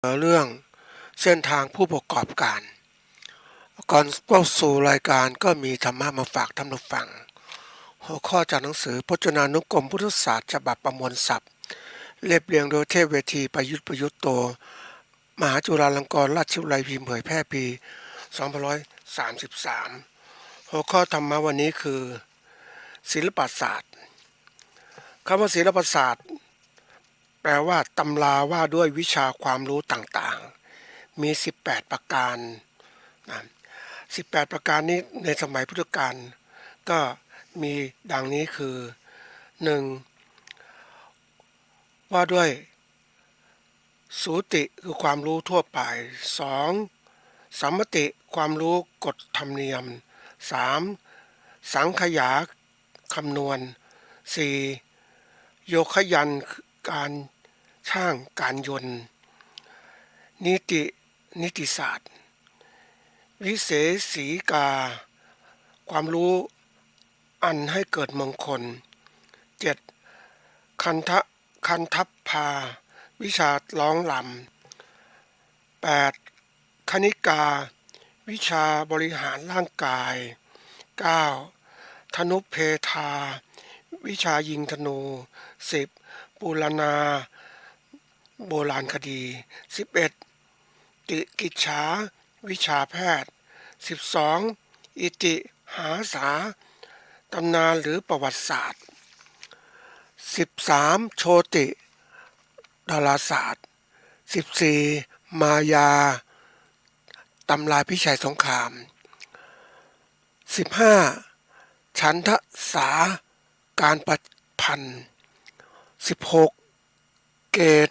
เรื่องเส้นทางผู้ประกอบการก่อนเข้าสู่รายการก็มีธรรมะมาฝากท่านผู้ฟังหัวข้อจากหนังสือพจนานุกรมพุทธศาสตร์ฉบับประมวลศัพท์เรียบเรียงโดยเทพเวทีประยุทธ์โตมหาจุฬาลงกรณราชวิทยาลัยพิมพ์เผยแพร่ปี2533หัวข้อธรรมะวันนี้คือศิลปศาสตร์คำว่าศิลปศาสตร์แปลว่าตำราว่าด้วยวิชาความรู้ต่างๆมี18ประการนะ18ประการนี้ในสมัยพุทธกาลก็มีดังนี้คือ 1. ว่าด้วยสูติคือความรู้ทั่วไป 2. สัมมติความรู้กฎธรรมเนียม 3. สังขยาคำนวณ 4. โยคยันการช่างการยนต์นิติศาสตร์วิเศษีกาความรู้อันให้เกิดมงคล 7. คันทัพพาวิชาร้องลำ 8. คณิกาวิชาบริหารร่างกาย 9. ธนุเพทาวิชายิงธนู 10. ปูรณาโบราณคดี 11. ติกิจฉาวิชาแพทย์ 12. อิติหาสาตำนานหรือประวัติศาสตร์ 13. โชติดาราศาสตร์ 14. มายาตำราพิชัยสงคราม 15. ฉันทสาการประพันธ์ 16. เกต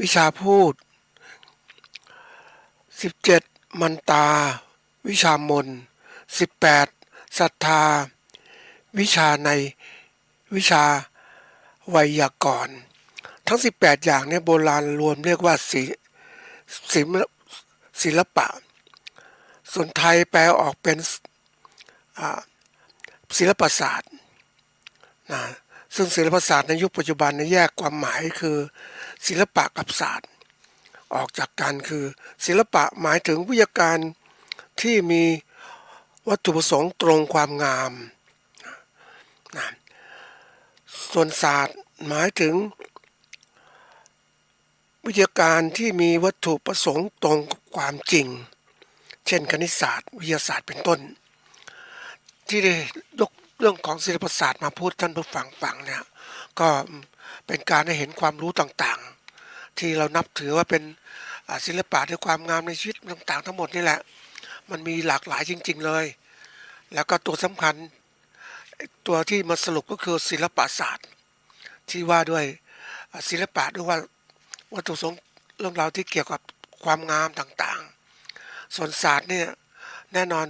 วิชาพูด 17. มันตาวิชามน 18. ศรัทธาวิชาในวิชาไวยากรณ์ทั้ง18อย่างนี้โบราณรวมเรียกว่าศิลปะส่วนไทยแปลออกเป็นศิลปศาสตร์นะซึ่งศิลปศาสตร์ในยุคปัจจุบันแยกความหมายคือศิลปะกับศาสตร์ออกจากกันคือศิลปะหมายถึงวิทยาการที่มีวัตถุประสงค์ตรงความงามนะส่วนศาสตร์หมายถึงวิทยาการที่มีวัตถุประสงค์ตรงกับความจริงเช่นคณิตศาสตร์วิทยาศาสตร์เป็นต้นที่ได้ยกเรื่องของศิลปศาสตร์มาพูดท่านผู้ฟังเนี่ยก็เป็นการให้เห็นความรู้ต่างๆที่เรานับถือว่าเป็นศิลปะด้วยความงามในชีวิตต่างๆทั้งหมดนี่แหละมันมีหลากหลายจริงๆเลยแล้วก็ตัวสำคัญตัวที่มาสรุปก็คือศิลปศาสตร์ที่ว่าด้วยศิลปะด้วยว่าวัตถุประสงค์เรื่องราวที่เกี่ยวกับความงามต่างๆส่วนศาสตร์เนี่ยแน่นอน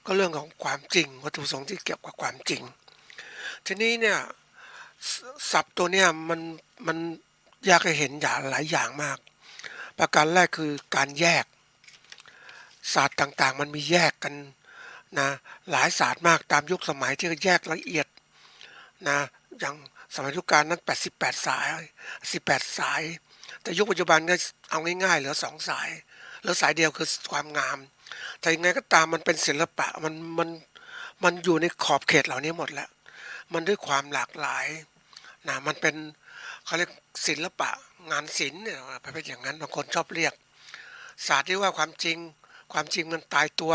ก็เรื่องของความจริงวัตถุประสงค์ที่เกี่ยวกับความจริงทีนี้เนี่ยศัพท์ตัวเนี้ยมันยากให้เห็นอย่างหลายอย่างมากประการแรกคือการแยกศาสตร์ต่างๆมันมีแยกกันนะหลายศาสตร์มากตามยุคสมัยที่แยกละเอียดนะอย่างสมัยยุคการนั้น88สาย18สายแต่ยุคปัจจุบันก็เอาง่ายๆเหลือ2สายเหลือสายเดียวคือความงามแต่ยังไงก็ตามมันเป็นศิลปะมันอยู่ในขอบเขตเหล่านี้หมดแล้วมันด้วยความหลากหลายนะมันเป็นเขาเรียกศิลปะงานศิลป์เนี่ยประเภทอย่างนั้นบางคนชอบเรียกศาสตร์ที่ว่าความจริงมันตายตัว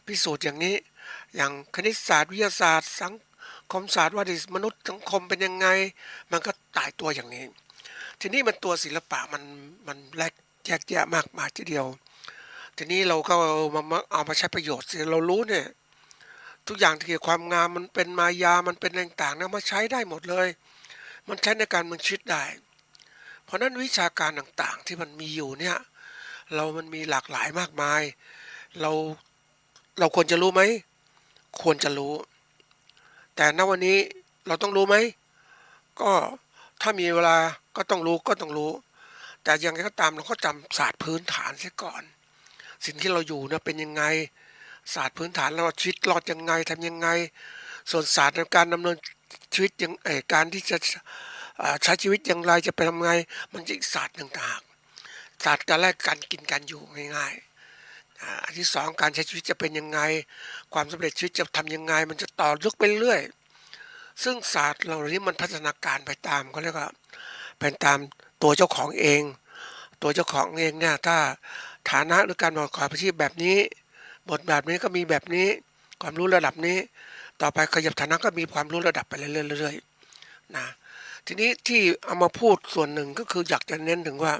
พิสูจน์อย่างนี้อย่างคณิตศาสตร์วิทยาศาสตร์สังคมศาสตร์ว่ามนุษย์สังคมเป็นยังไงมันก็ตายตัวอย่างนี้ทีนี้มันตัวศิลปะมันแยกแยะมากมายทีเดียวทีนี้เราก็เอามาใช้ประโยชน์เรารู้เนี่ยทุกอย่างที่เกี่ยวกับความงามมันเป็นมายามันเป็นต่างๆนะมาใช้ได้หมดเลยมันใช้ในการเมืองชีวิตได้เพราะนั้นวิชาการต่างๆที่มันมีอยู่เนี่ยมันมีหลากหลายมากมายเราควรจะรู้ไหมควรจะรู้แต่ณวันนี้เราต้องรู้ไหมก็ถ้ามีเวลาก็ต้องรู้แต่ยังไงก็ตามเราก็จำศาสตร์พื้นฐานเสียก่อนสิ่งที่เราอยู่เนี่ยเป็นยังไงศาสตร์พื้นฐานเราชีวิตรอดยังไงทำยังไงส่วนศาสตร์ในการดำเนินชีวิตยังการที่จะใช้ชีวิตอย่างไรจะเป็นยังไงมันอีกศาสตร์หนึ่งต่างหาก ศาสตร์การแรกการกินการอยู่ง่ายๆอันที่สองการใช้ชีวิตจะเป็นยังไงความสำเร็จชีวิตจะทำยังไงมันจะต่อลึกไปเรื่อยซึ่งศาสตร์เหล่านี้มันพัฒนาการไปตามเขาเรียกว่าเป็นตามตัวเจ้าของเองตัวเจ้าของเองเนี่ยถ้าฐานะหรือการประกอบอาชีพแบบนี้บทแบบนี้ก็มีแบบนี้ความรู้ระดับนี้ต่อไปขยับฐานะก็มีความรู้ระดับไปเรื่อยๆนะทีนี้ที่เอามาพูดส่วนหนึ่งก็คืออยากจะเน้นถึงว่า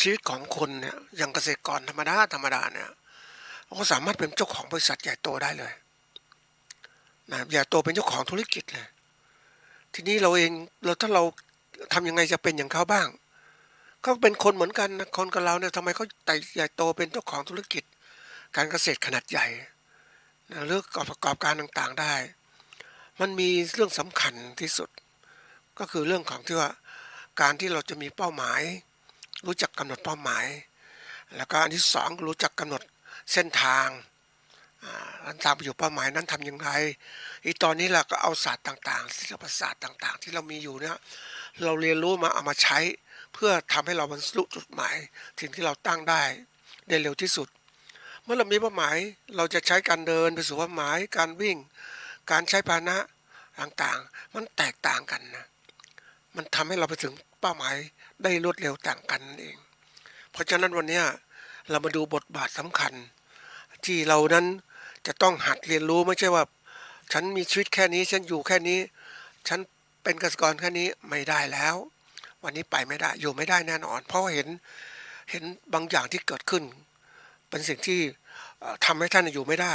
ชีวิตของคนเนี่ยอย่างเกษตรกรธรรมดาเนี่ยเขาสามารถเป็นเจ้าของบริษัทใหญ่โตได้เลยนะใหญ่โตเป็นเจ้าของธุรกิจเลยทีนี้เราเองถ้าเราทำยังไงจะเป็นอย่างเขาบ้างเขาเป็นคนเหมือนกันนะคนกับเราเนี่ยทำไมเขาใหญ่โตเป็นเจ้าของธุรกิจการเกษตรขนาดใหญ่นะหรือประกอบการต่างๆได้มันมีเรื่องสำคัญที่สุดก็คือเรื่องของที่ว่าการที่เราจะมีเป้าหมายรู้จักกำหนดเป้าหมายแล้วก็อันที่สองรู้จักกำหนดเส้นทางอันตามไปอยู่เป้าหมายนั้นทำอย่างไรอีตอนนี้เราก็เอาศาสตร์ต่างๆศิลปศาสตร์ต่างๆที่เรามีอยู่เนี่ยเราเรียนรู้มาเอามาใช้เพื่อทำให้เราบรรลุจุดหมายสิ่งที่เราตั้งได้เร็วที่สุดเมื่อเรามีเป้าหมายเราจะใช้การเดินไปสู่เป้าหมายการวิ่งการใช้พาหนะต่างๆมันแตกต่างกันนะมันทำให้เราไปถึงเป้าหมายได้รวดเร็วต่างกันเองเพราะฉะนั้นวันนี้เรามาดูบทบาทสำคัญที่เรานั้นจะต้องหัดเรียนรู้ไม่ใช่ว่าฉันมีชีวิตแค่นี้ฉันอยู่แค่นี้ฉันเป็นเกษตรกรแค่นี้ไม่ได้แล้ววันนี้ไปไม่ได้อยู่ไม่ได้แน่นอนเพราะเห็นบางอย่างที่เกิดขึ้นเป็นสิ่งที่ทำให้ท่านอยู่ไม่ได้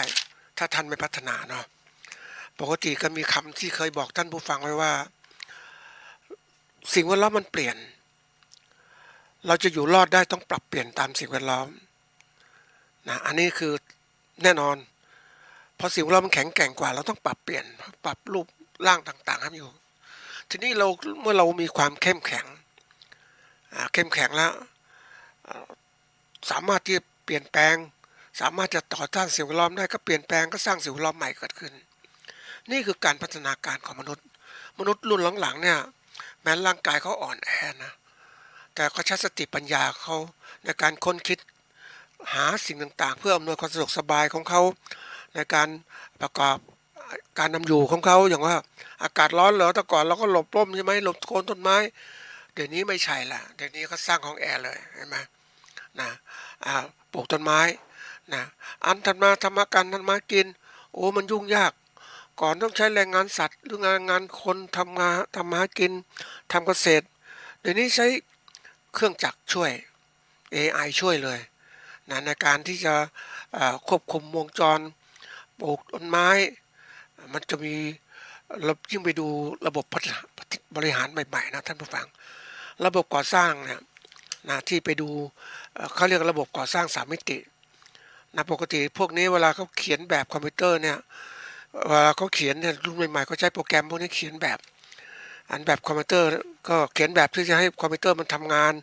ถ้าท่านไม่พัฒนาเนาะปกติก็มีคำที่เคยบอกท่านผู้ฟังไว้ว่าสิ่งแวดล้อมมันเปลี่ยนเราจะอยู่รอดได้ต้องปรับเปลี่ยนตามสิ่งแวดล้อมนะอันนี้คือแน่นอนพอสิ่งแวดล้อมมันแข็งแกร่งกว่าเราต้องปรับเปลี่ยนปรับรูปร่างต่างๆให้อยู่ทีนี้เราเมื่อเรามีความเข้มแข็งแล้วสามารถที่จะเปลี่ยนแปลงสามารถจะต่อต้านสิ่งแวดล้อมได้ก็เปลี่ยนแปลงก็สร้างสิ่งแวดล้อมใหม่เกิดขึ้นนี่คือการพัฒนาการของมนุษย์รุ่นหลังๆเนี่ยแม้ร่างกายเขาอ่อนแอนะแต่เขาใช้สติปัญญาเขาในการค้นคิดหาสิ่งต่างๆเพื่ออำนวยความสะดวกสบายของเขาในการประกอบการนำอยู่ของเขาอย่างว่าอากาศร้อนเหรอแต่ก่อนเราก็หลบร่มใช่ไหมหลบโคนต้นไม้เดี๋ยวนี้ไม่ใช่ละเดี๋ยวนี้เขาสร้างห้องแอร์เลยเห็นไหมนะปลูกต้นไม้นะอันถัดมาทำมากินโอ้มันยุ่งยากก่อนต้องใช้แรงงานสัตว์หรืองานคนทำมากินทำเกษตรเดี๋ยวนี้ใช้เครื่องจักรช่วย AI ช่วยเลยนะในการที่จะควบคุมวงจรปลูกต้นไม้มันจะมีเรายิ่งไปดูระบบบริหารใหม่ๆนะท่านผู้ฟังระบบก่อสร้างเนี่ยนะที่ไปดูเขาเรียกระบบก่อสร้างสามมิตินะปกติพวกนี้เวลาเขาเขียนแบบคอมพิวเตอร์เนี่ยเวลาเขาเขียนเนี่ยรุ่นใหม่ๆเขาใช้โปรแกรมพวกนี้เขียนแบบอันแบบคอมพิวเตอร์ก็เขียนแบบที่จะให้คอมพิวเตอร์มันทำงาน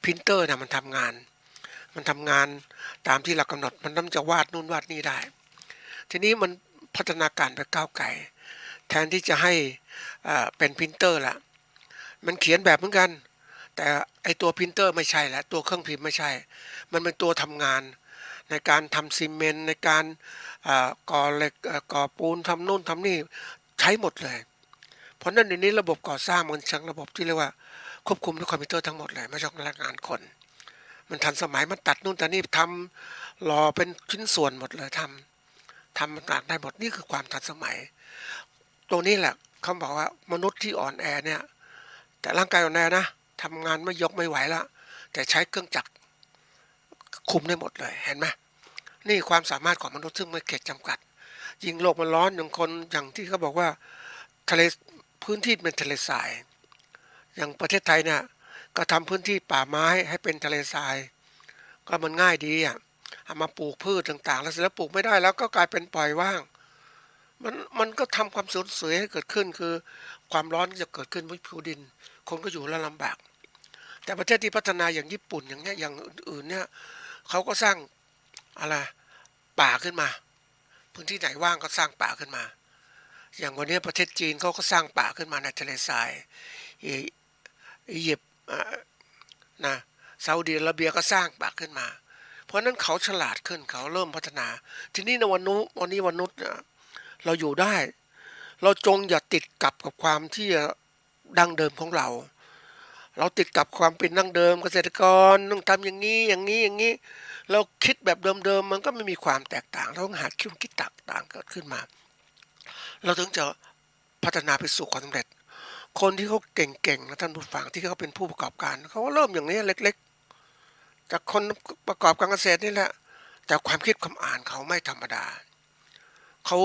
พิมพ์เตอร์เนี่ยมันทำงานตามที่เรากำหนดมันต้องจะวาดนู่นวาดนี่ได้ทีนี้มันพัฒนาการไปก้าวไกลแทนที่จะให้เป็นพิมพ์เตอร์ละมันเขียนแบบเหมือนกันแต่ไอตัวพิมพ์เตอร์ไม่ใช่แล้วตัวเครื่องพิมพ์ไม่ใช่มันเป็นตัวทำงานในการทำซีเมนต์ในการก่อเหล็กก่อปูนทำนู่นทำนี่ใช้หมดเลยเพราะนั้นเดี๋ยวนี้ระบบก่อสร้างมันชังระบบที่เรียกว่าควบคุมด้วยคอมพิวเตอร์ทั้งหมดเลยไม่ใช่พนักงานคนมันทันสมัยมันตัดนู่นตัดนี่ทำหล่อเป็นชิ้นส่วนหมดเลยทำต่างได้หมดนี่คือความทันสมัยตรงนี้แหละเขาบอกว่ามนุษย์ที่อ่อนแอเนี่ยแต่ร่างกายอ่อนแอนะทำงานไม่ยกไม่ไหวแล้วแต่ใช้เครื่องจักรคุมได้หมดเลยเห็นไหมนี่ความสามารถของมนุษย์ซึ่งไม่เขตจำกัดยิ่งโลกมันร้อนอย่างที่เขาบอกว่าทะเลพื้นที่เป็นทะเลทรายอย่างประเทศไทยเนี่ยก็ทำพื้นที่ป่าไม้ให้เป็นทะเลทรายก็มันง่ายดีเอามาปลูกพืชต่างๆแล้วเสร็จแล้วปลูกไม่ได้แล้วก็กลายเป็นปล่อยว่างมันก็ทำความสูญเสียให้เกิดขึ้นคือความร้อนจะเกิดขึ้นบนผิวดินคนก็อยู่แล้วลำบากแต่ประเทศที่พัฒนาอย่างญี่ปุ่นอย่างเนี้ยอย่างอื่นๆเนี่ยเขาก็สร้างอะไรป่าขึ้นมาพื้นที่ไหนว่างก็สร้างป่าขึ้นมาอย่างวันนี้ประเทศจีนเขาก็สร้างป่าขึ้นมาในทะเลทรายอียิปต์นะ ซาอุดิอาระเบียก็สร้างปากขึ้นมาเพราะนั้นเขาฉลาดขึ้นเขาเริ่มพัฒนาทีนี้ในวันนี้มนุษย์เราอยู่ได้เราจงอย่าติดกับความที่ดั้งเดิมของเราติดกับความเป็นดั้งเดิมเกษตรกรต้องทำอย่างนี้อย่างนี้อย่างนี้เราคิดแบบเดิมๆมันก็ไม่มีความแตกต่างเราต้องหาคิดต่างเกิดขึ้นมาเราถึงจะพัฒนาไปสู่ความสำเร็จคนที่เขาเก่งๆนะท่านผู้ฟังที่เขาเป็นผู้ประกอบการเขาก็เริ่มอย่างนี้เล็กๆจากคนประกอบการเกษตรนี่แหละแต่ความคิดความอ่านเขาไม่ธรรมดาเขา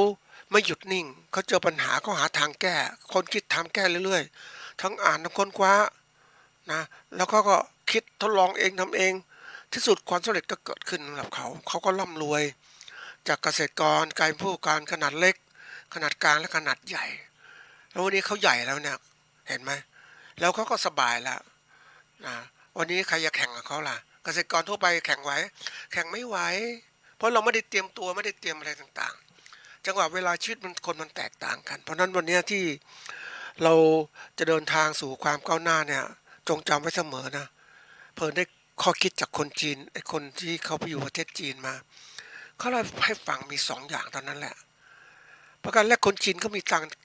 ไม่หยุดนิ่งเขาเจอปัญหาเขาหาทางแก้คนคิดทางแก้เรื่อยๆทั้งอ่านทั้งค้นคว้านะแล้วก็คิดทดลองเองทำเองที่สุดความสำเร็จก็เกิดขึ้นสำหรับเขาก็ร่ำรวยจากเกษตรกรกลายเป็นผู้ประกอบการขนาดเล็กขนาดกลางและขนาดใหญ่แล้ววันนี้เขาใหญ่แล้วเนี่ยเห็นไหมแล้วเขาก็สบายแล้วนะวันนี้ใครจะแข่งกับเขาล่ะเกษตรกรทั่วไปแข่งไหวแข่งไม่ไหวเพราะเราไม่ได้เตรียมตัวไม่ได้เตรียมอะไรต่างๆจังหวะเวลาชีวิตมันแตกต่างกันเพราะนั้นวันนี้ที่เราจะเดินทางสู่ความก้าวหน้าเนี่ยจงจำไว้เสมอนะเพิ่นได้ข้อคิดจากคนจีนไอ้คนที่เขาไปอยู่ประเทศจีนมาเขาเล่าให้ฟังมี2อย่างเท่านั้นแหละประการแรกคนจีนเขามี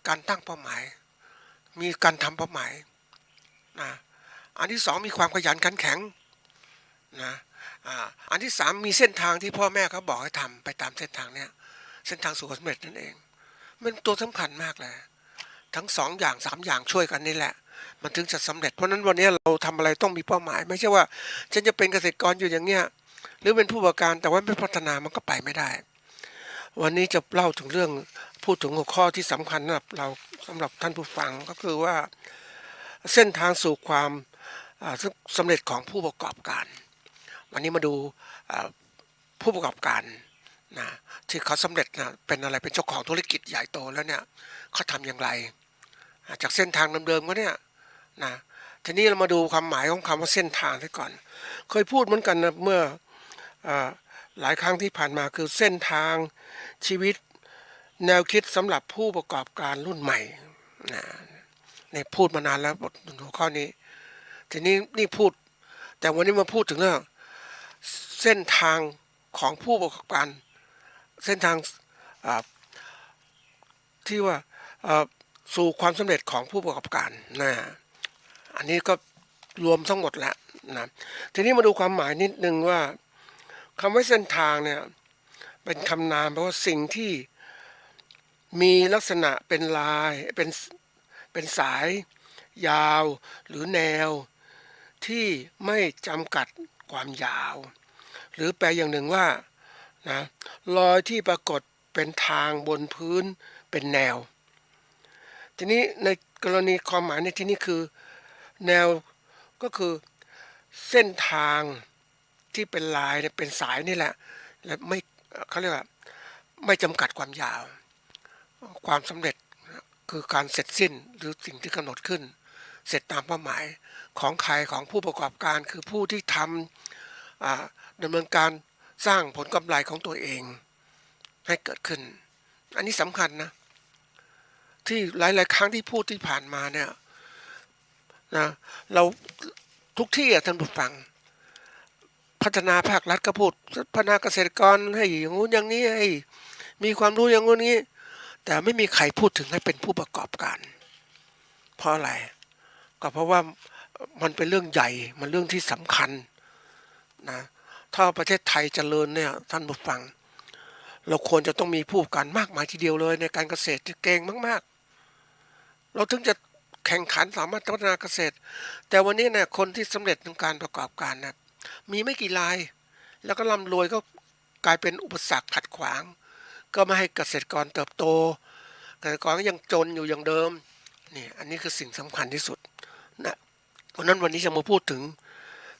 การตั้งเป้าหมายมีการทำเป้าหมายนะอันที่2มีความขยันขันแข็งนะอันที่3มีเส้นทางที่พ่อแม่เขาบอกให้ทำไปตามเส้นทางเนี้ยเส้นทางสู่ความสำเร็จนั่นเองมันตัวสำคัญมากเลยทั้ง2อย่าง3อย่างช่วยกันนี่แหละมันถึงจะสำเร็จเพราะนั้นวันนี้เราทำอะไรต้องมีเป้าหมายไม่ใช่ว่าฉันจะเป็นเกษตรกรอยู่อย่างเงี้ยหรือเป็นผู้ประกอบการแต่ว่าไม่พัฒนามันก็ไปไม่ได้วันนี้จะเล่าถึงเรื่องพูดถึงหัวข้อที่สำคัญสำหรับท่านผู้ฟังก็คือว่าเส้นทางสู่ความสำเร็จของผู้ประกอบการวันนี้มาดูผู้ประกอบการนะที่เขาสำเร็จนะเป็นอะไรเป็นเจ้าของธุรกิจใหญ่โตแล้วเนี่ยเขาทำอย่างไรจากเส้นทางเดิมๆก็เนี่ยนะทีนี้เรามาดูความหมายของคำว่าเส้นทางซะก่อนเคยพูดเหมือนกันนะเมื่อหลายครั้งที่ผ่านมาคือเส้นทางชีวิตแนวคิดสำหรับผู้ประกอบการรุ่นใหม่นะนี่พูดมานานแล้วบทหัวข้อนี้ทีนี้นี่พูดแต่วันนี้มาพูดถึงเรื่องเส้นทางของผู้ประกอบการเส้นทางที่ว่าสู่ความสำเร็จของผู้ประกอบการนะอันนี้ก็รวมทั้งหมดแล้วนะทีนี้มาดูความหมายนิดนึงว่าคำว่าเส้นทางเนี่ยเป็นคำนามแปลว่าสิ่งที่มีลักษณะเป็นลายเป็นสายยาวหรือแนวที่ไม่จำกัดความยาวหรือแปลอย่างหนึ่งว่านะรอยที่ปรากฏเป็นทางบนพื้นเป็นแนวทีนี้ในกรณีความหมายในที่นี้คือแนวก็คือเส้นทางที่เป็นลายเป็นสายนี่แหละและไม่เขาเรียกว่าไม่จำกัดความยาวความสำเร็จคือการเสร็จสิ้นหรือสิ่งที่กำหนดขึ้นเสร็จตามเป้าหมายของใครของผู้ประกอบการคือผู้ที่ทำดำเนินการสร้างผลกำไรของตัวเองให้เกิดขึ้นอันนี้สำคัญนะที่หลายๆครั้งที่พูดที่ผ่านมาเนี่ยนะเราทุกที่ท่านผู้ฟังพัฒนาภาครัฐก็พูดพัฒนาเกษตรกรให้อย่างงู้นอย่างนี้ให้มีความรู้อย่างงู้นนี้แต่ไม่มีใครพูดถึงให้เป็นผู้ประกอบการเพราะอะไรก็เพราะว่ามันเป็นเรื่องใหญ่มันเรื่องที่สำคัญนะถ้าประเทศไทยเจริญเนี่ยท่านผู้ฟังเราควรจะต้องมีผู้ประกอบการมากมายทีเดียวเลยในการเกษตรที่เก่งมากๆเราถึงจะแข่งขันสามารถพัฒนาเกษตรแต่วันนี้เนี่ยคนที่สำเร็จในการประกอบการนะมีไม่กี่รายแล้วก็ร่ำรวยก็กลายเป็นอุปสรรคขัดขวางก็ไม่ให้เกษตรกรเติบโตเกษตรกรก็ยังจนอยู่อย่างเดิมนี่อันนี้คือสิ่งสำคัญที่สุดนะเพราะนั้นวันนี้จะมาพูดถึง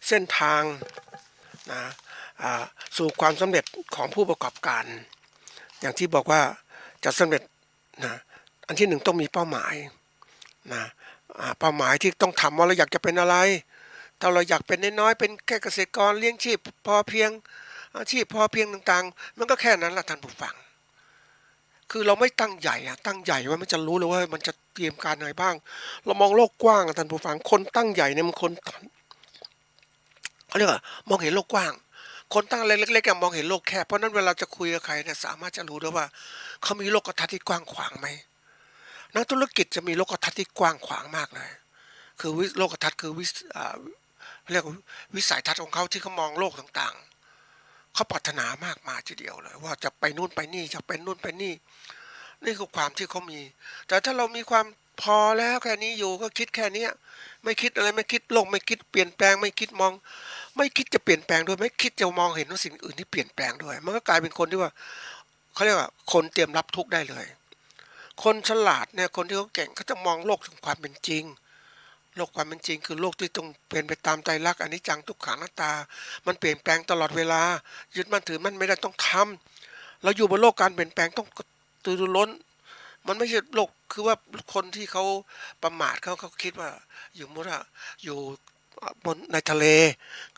เส้นทางนะสู่ความสำเร็จของผู้ประกอบการอย่างที่บอกว่าจะสำเร็จนะอันที่หนึ่งต้องมีเป้าหมายนะเป้าหมายที่ต้องทำว่าเราอยากจะเป็นอะไรถ้าเราอยากเป็นน้อยๆเป็นแค่เกษตรกรเลี้ยงชีพพอเพียงอาชีพพอเพียงต่างๆมันก็แค่นั้นแหละท่านผู้ฟังคือเราไม่ตั้งใหญ่ตั้งใหญ่ว่ามันจะรู้เลยว่ามันจะเตรียมการอะไรบ้างเรามองโลกกว้างท่านผู้ฟังคนตั้งใหญ่เนี่ยมันคน เขาเรียกว่ามองเห็นโลกกว้างคนตั้งเล็กๆมองเห็นโลกแคบเพราะนั้นเวลาจะคุยกับใครเนี่ยสามารถจะรู้ได้ว่าเขามีโลกทัศน์ที่กว้างขวางไหมนักธุรกิจจะมีโลกทัศน์ที่กว้างขวางมากเลยคือโลกทัศน์คือเรียกว่าวิสัยทัศน์ของเขาที่เขามองโลกต่างๆเขาปรารถนามากมายทีเดียวเลยว่าจะไปนู่นไปนี่จะเป็นนู่นไปนี่นี่คือความที่เขามีแต่ถ้าเรามีความพอแล้วแค่นี้อยู่ก็คิดแค่เนี้ยไม่คิดอะไรไม่คิดโลกไม่คิดเปลี่ยนแปลงไม่คิดมองไม่คิดจะเปลี่ยนแปลงด้วยไม่คิดจะมองเห็นว่าสิ่งอื่นที่เปลี่ยนแปลงด้วยมันก็กลายเป็นคนที่ว่าเขาเรียกว่าคนเตรียมรับทุกข์ได้เลยคนฉลาดเนี่ยคนที่เขาเก่งเขาจะมองโลกถึงความเป็นจริงโลกความเป็นจริงคือโลกที่ต้องเป็นไปตามใจรักอนิจจังทุกขังอนัตตามันเปลี่ยนแปลงตลอดเวลายึดมั่นถือมั่นไม่ได้ต้องทำเราอยู่บนโลกการเปลี่ยนแปลงต้องตื่นรู้ล้นมันไม่ใช่โลกคือว่าคนที่เขาประมาทเขาคิดว่าอยู่มุระอยู่บนในทะเล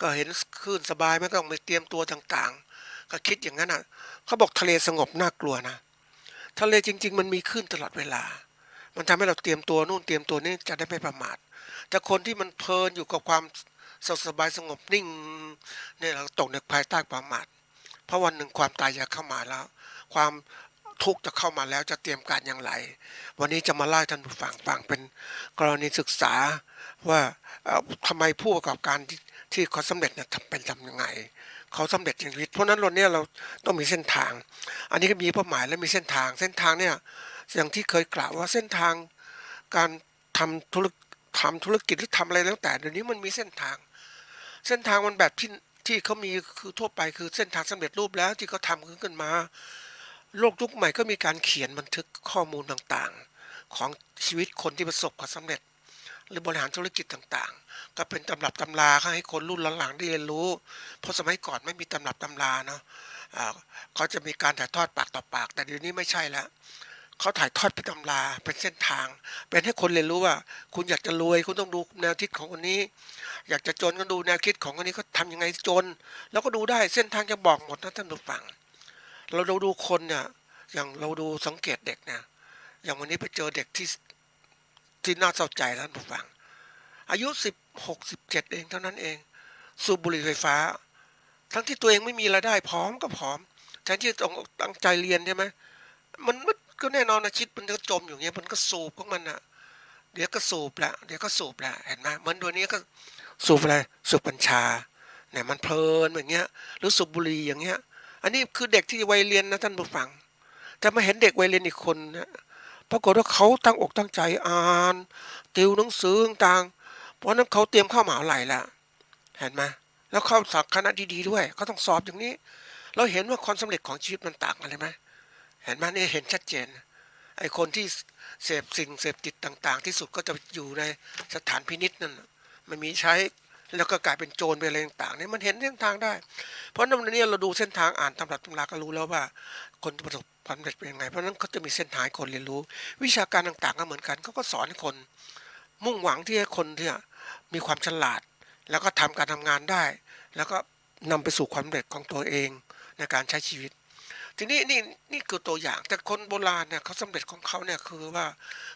ก็เห็นคลื่นสบายไม่ต้องไปเตรียมตัวต่างๆก็คิดอย่างนั้นอ่ะเขาบอกทะเลสงบน่ากลัวนะทะเลจริงๆมันมีคลื่นตลอดเวลามันทำให้เราเตรียมตัวนู่นเตรียมตัวนี้จะได้ไม่ประมาทแต่คนที่มันเพลินอยู่กับความสบายสงบนิ่งเนี่ยเราตกในภายใต้ประมาทเพราะวันหนึ่งความตายจะเข้ามาแล้วความทุกข์จะเข้ามาแล้วจะเตรียมการอย่างไรวันนี้จะมาเล่าให้ท่านผู้ฟังเป็นกรณีศึกษาว่าทำไมผู้ประกอบการที่เขาสำเร็จเนี่ยทำยังไงเขาสำเร็จอย่างชีวิตเพราะนั้นวันนี้เราต้องมีเส้นทางอันนี้ก็มีเป้าหมายและมีเส้นทางเนี่ยอย่างที่เคยกล่าวว่าเส้นทางการทำธุรธุรกิจหรือทำอะไรแล้วแต่เดี๋ยวนี้มันมีเส้นทางมันแบบที่เขามีคือทั่วไปคือเส้นทางสำเร็จรูปแล้วที่เขาทำขึ้นมาโลกยุคใหม่ก็มีการเขียนบันทึกข้อมูลต่างๆของชีวิตคนที่ประสบความสำเร็จหรือบริหารธุรกิจต่างๆก็เป็นตำรับตำราให้คนรุ่นหลังๆได้เรียนรู้เพราะสมัยก่อนไม่มีตำรับตำราเนาะเขาจะมีการถ่ายทอดปากต่อปากแต่เดี๋ยวนี้ไม่ใช่แล้วเขาถ่ายทอดเป็นตำราเป็นเส้นทางเป็นให้คนเรียนรู้ว่าคุณอยากจะรวยคุณต้องดูแนวคิดของคนนี้อยากจะจนก็ดูแนวคิดของคนนี้เขาทำยังไงจนแล้วก็ดูได้เส้นทางจะบอกหมดนะท่านผู้ฟังเราดูคนเนี่ยอย่างเราดูสังเกตเด็กเนี่ยอย่างวันนี้ไปเจอเด็กที่น่าเศร้าใจท่านผู้ฟังอายุ16 17เองเท่านั้นเองสูบบุหรี่ไฟฟ้าทั้งที่ตัวเองไม่มีรายได้ผอมก็ผอมแทนที่จะต้องตั้งใจเรียนใช่ไหมมันก็แน่นอนนะคิดมันก็จมอยู่เงี้ยมันก็สูบของมันอ่ะเดี๋ยวก็สูบละเดี๋ยวก็สูบละเห็นไหมเหมือนตัวนี้ก็สูบอะไรสูบกัญชาเนี่ยมันเพลินอย่างเงี้ยหรือสูบบุหรี่อย่างเงี้ยอันนี้คือเด็กที่วัยเรียนนะท่านผู้ฟังแต่มาเห็นเด็กวัยเรียนอีกคนนะปรากฏว่าเขาตั้งอกตั้งใจอ่านติวหนังสือต่างๆเพราะนั้นเขาเตรียมเข้ามหาวิทยาลัยแล้วเห็นไหมแล้วเข้าสาขาคณะดีๆด้วยเขาต้องสอบอย่างนี้เราเห็นว่าความสำเร็จของชีวิตมันต่างกันเลยไหมเห็นไหมนี่เห็นชัดเจนไอ้คนที่เสพสิ่งเสพติดต่างๆที่สุดก็จะอยู่ในสถานพินิจนั่นมันมีใช้แล้วก็กลายเป็นโจรไปอะไรต่างๆนี่มันเห็นเส้นทางได้เพราะนั้นวันนี้เราดูเส้นทางอ่านตำรับตำราก็รู้แล้วว่าคนประสบความสำเร็จเป็นยังไงเพราะนั้นเขาจะมีเส้นทางคนเรียนรู้วิชาการต่างๆก็เหมือนกันเขาก็สอนให้คนมุ่งหวังที่ให้คนที่มีความฉลาดแล้วก็ทำการทำงานได้แล้วก็นำไปสู่ความสำเร็จของตัวเองในการใช้ชีวิตทีนี้นี่คือตัวอย่างแต่คนโบราณเนี่ยเขาสำเร็จของเขาเนี่ยคือว่า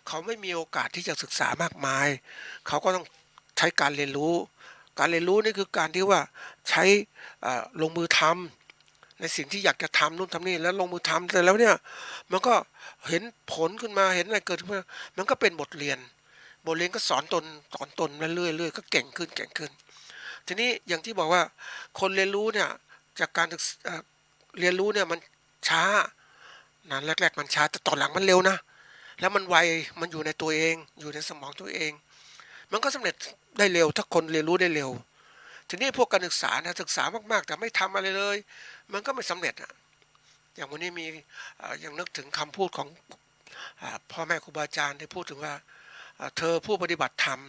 เขาไม่มีโอกาสที่จะศึกษามากมายเขาก็ต้องใช้การเรียนรู้นี่คือการที่ว่าใช้ลงมือทำในสิ่งที่อยากจะทำนู่นทำนี่แล้วลงมือทำแต่แล้วเนี่ยมันก็เห็นผลขึ้นมาเห็นอะไรเกิดขึ้นมามันก็เป็นบทเรียนก็สอนตนเรื่อยๆเรื่อยๆก็เก่งขึ้นทีนี้อย่างที่บอกว่าคนเรียนรู้เนี่ยจากการเรียนรู้เนี่ยมันช้านะแรกๆมันช้าแต่ตอนหลังมันเร็วนะแล้วมันไวมันอยู่ในตัวเองอยู่ในสมองตัวเองมันก็สำเร็จได้เร็วถ้าคนเรียนรู้ได้เร็วทีนี้พวกการศึกษานะศึกษามากๆแต่ไม่ทำอะไรเลยมันก็ไม่สำเร็จอ่ะอย่างวันนี้มีอย่างนึกถึงคำพูดของพ่อแม่ครูบาอาจารย์ที่พูดถึงว่าเธอผู้ปฏิบัติธรรม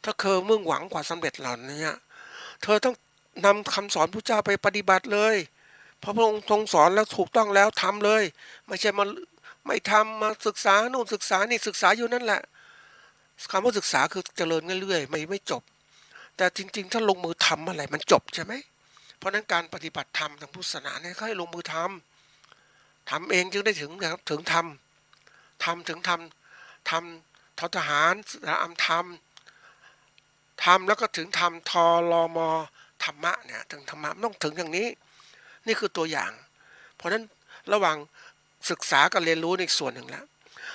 ถ้าเธอมุ่งหวังความสำเร็จเหล่านี้เธอต้องนำคำสอนพระเจ้าไปปฏิบัติเลยพระองค์ทรงสอนแล้วถูกต้องแล้วทำเลยไม่ใช่มาไม่ทำมาศึกษานู่นศึกษานี่ศึกษาอยู่นั่นแหละคำว่าศึกษาคือเจริญเรื่อยๆไม่จบแต่จริงๆถ้าลงมือทำอะไรมันจบใช่ไหมเพราะนั้นการปฏิบัติธรรมทางพุทธศาสนาเนี่ยเขาให้ลงมือทำเองจึงได้ถึงทำถึงทำททหารระอำทำแล้วก็ถึงทำทรม ธรรมะเนี่ยถึงธรรมะต้องถึงอย่างนี้นี่คือตัวอย่างเพราะฉะนั้นระหว่างศึกษากับเรียนรู้ในส่วนหนึ่งแล้ว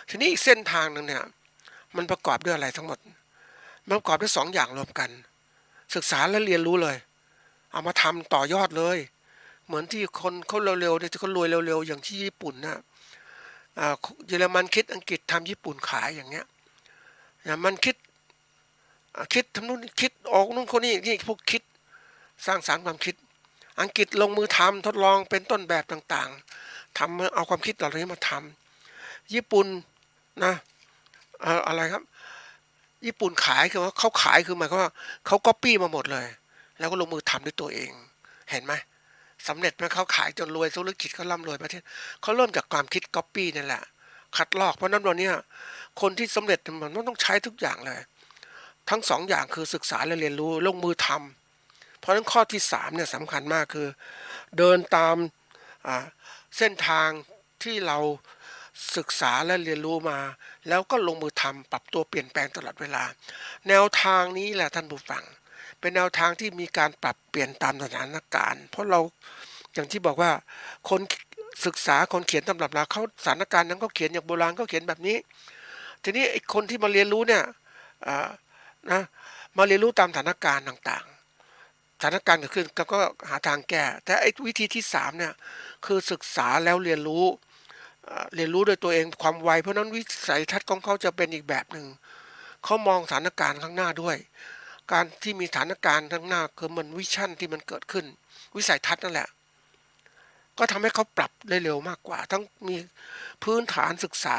ทีนี้อีกเส้นทางนึงเนี่ยมันประกอบด้วยอะไรทั้งหมดมันประกอบด้วย2อย่างรวมกันศึกษาและเรียนรู้เลยเอามาทำต่อยอดเลยเหมือนที่คนเขาเร็วๆเนี่ยที่เขารวยเร็วๆอย่างที่ญี่ปุ่นนะเยอรมันคิดอังกฤษทำญี่ปุ่นขายอย่างเงี้ยมันคิดทำนู่นคิดออกนู่นคนนี้นี่พวกคิดสร้างสรรค์ความคิดอังกฤษลงมือทำทดลองเป็นต้นแบบต่างๆทำเอาความคิดเหล่านี้มาทำญี่ปุ่นนะอะไรครับญี่ปุ่นขายคือว่าเขาขายคือหมายความว่าเขาก๊อปปี้มาหมดเลยแล้วก็ลงมือทำด้วยตัวเองเห็นไหมสำเร็จไหมเขาขายจนรวยธุรกิจเขาร่ำรวยประเทศเขาเริ่มจากความคิดก๊อปปี้นั่นแหละคัดลอกเพราะนั้นวันนี้คนที่สำเร็จมันต้องใช้ทุกอย่างเลยทั้งสองอย่างคือศึกษาและเรียนรู้ลงมือทำเพราะฉะนั้นข้อที่3เนี่ยสำคัญมากคือเดินตามเส้นทางที่เราศึกษาและเรียนรู้มาแล้วก็ลงมือทำปรับตัวเปลี่ยนแปลงตลอดเวลาแนวทางนี้แหละท่านผู้ฟังเป็นแนวทางที่มีการปรับเปลี่ยนตามสถานการณ์เพราะเราอย่างที่บอกว่าคนศึกษาคนเขียนตำรับราเขาสถานการณ์นั้นเขาเขียนอย่างโบราณเขาเขียนแบบนี้ทีนี้ไอ้คนที่มาเรียนรู้เนี่ยนะมาเรียนรู้ตามสถานการณ์ต่างๆสถานการณ์เกิดขึ้นก็หาทางแก้แต่ไอ้วิธีที่3เนี่ยคือศึกษาแล้วเรียนรู้เรียนรู้โดยตัวเองความไวเพราะนั้นวิสัยทัศน์ของเขาจะเป็นอีกแบบหนึ่งเขามองสถานการณ์ข้างหน้าด้วยการที่มีสถานการณ์ข้างหน้าคือมันวิชั่นที่มันเกิดขึ้นวิสัยทัศน์นั่นแหละก็ทำให้เขาปรับได้เร็วมากกว่าทั้งมีพื้นฐานศึกษา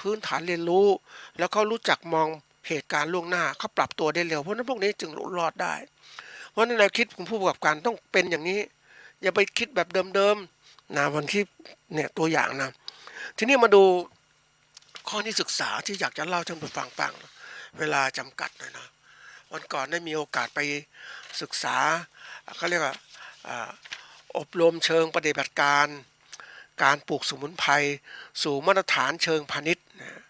พื้นฐานเรียนรู้แล้วเขารู้จักมองเหตุการณ์ล่วงหน้าเขาปรับตัวได้เร็วเพราะนั้นพวกนี้จึงรอดได้เพราะนั้นแนวคิดของผู้ประกอบการต้องเป็นอย่างนี้อย่าไปคิดแบบเดิมๆนะวันที่เนี่ยตัวอย่างนะทีนี้มาดูข้อที่ศึกษาที่อยากจะเล่าให้ท่านผู้ฟังเวลาจำกัดหน่อยนะวันก่อนได้มีโอกาสไปศึกษาเขาเรียกว่าอบรมเชิงปฏิบัติการการปลูกสมุนไพรสู่มาตรฐานเชิงพาณิชย์นะ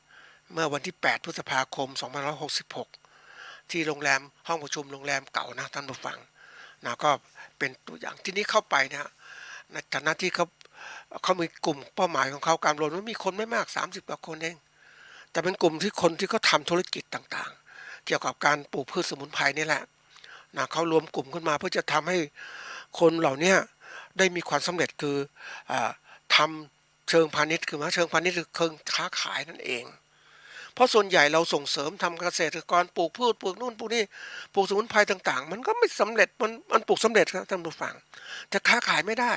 เมื่อวันที่8พฤษภาคม2566ที่โรงแรมห้องประชุมโรงแรมเก่านะท่านผู้ฟังนะก็เป็นตัวอย่างที่นี้เข้าไปนะในฐานะที่เขามีกลุ่มเป้าหมายของเขาการรวมมีคนไม่มาก30กว่าคนเองแต่เป็นกลุ่มที่คนที่เขาทำธุรกิจต่างๆเกี่ยวกับการปลูกพืชสมุนไพรนี่แหละนะเขารวมกลุ่มขึ้นมาเพื่อจะทำให้คนเหล่านี้ได้มีความสำเร็จคือทำเชิงพาณิชย์คือเชิงพาณิชย์คือเชิงค้าขายนั่นเองเพราะส่วนใหญ่เราส่งเสริมทำเกษตรกรปลูกพืชปลูกนู่นปลูกนี่ปลูกสมุนไพรต่างๆมันก็ไม่สำเร็จมันปลูกสำเร็จครับท่านผู้ฟังจะค้าขายไม่ได้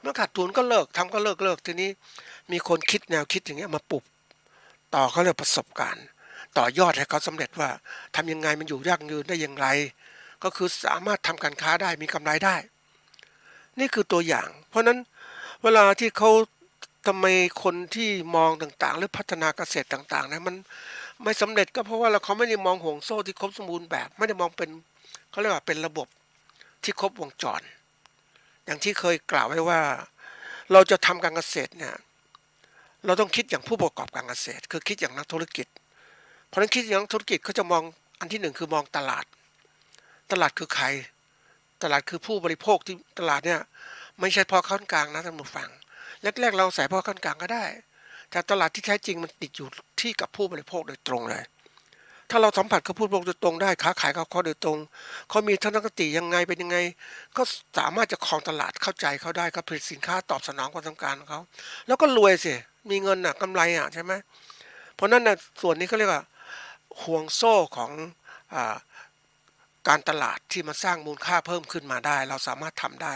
เมื่อขาดทุนก็เลิกทำก็เลิกทีนี้มีคนคิดแนวคิดอย่างเงี้ยมาปลูกต่อเขาเลยประสบการณ์ต่อยอดให้เขาสำเร็จว่าทำยังไงมันอยู่ยั่งยืนได้อย่างไรก็คือสามารถทำการค้าได้มีกำไรได้นี่คือตัวอย่างเพราะนั้นเวลาที่เขาทำไมคนที่มองต่างๆหรือพัฒนาเกษตรต่างๆเนี่ยมันไม่สำเร็จก็เพราะว่าเขาไม่ได้มองห่วงโซ่ที่ครบสมบูรณ์แบบไม่ได้มองเป็นเขาเรียกว่าเป็นระบบที่ครบวงจรอย่างที่เคยกล่าวไว้ว่าเราจะทำการเกษตรเนี่ยเราต้องคิดอย่างผู้ประกอบการเกษตรคือคิดอย่างนักธุรกิจเพราะฉะนั้นคิดอย่างนักธุรกิจเขาจะมองอันที่1คือมองตลาดคือใครตลาดคือผู้บริโภคที่ตลาดเนี่ยไม่ใช่พ่อค้ากลางนะท่านผู้ฟังแรกๆเราใส่พ่อค้ากลางก็ได้แต่ตลาดที่แท้จริงมันติดอยู่ที่กับผู้บริโภคโดยตรงเลยถ้าเราสัมผัสกับผู้บริโภคโดยตรงได้ค้าขายกับเขาโดยตรงเขามีทัศนคติยังไงเป็นยังไงก็สามารถจะครองตลาดเข้าใจเขาได้ก็ผลิตสินค้าตอบสนองความต้องการของเขาแล้วก็รวยสิมีเงินน่ะกำไรอ่ะใช่ไหมเพราะนั้นน่ะส่วนนี้เขาเรียกว่าห่วงโซ่ของอ่าการตลาดที่มาสร้างมูลค่าเพิ่มขึ้นมาได้เราสามารถทำได้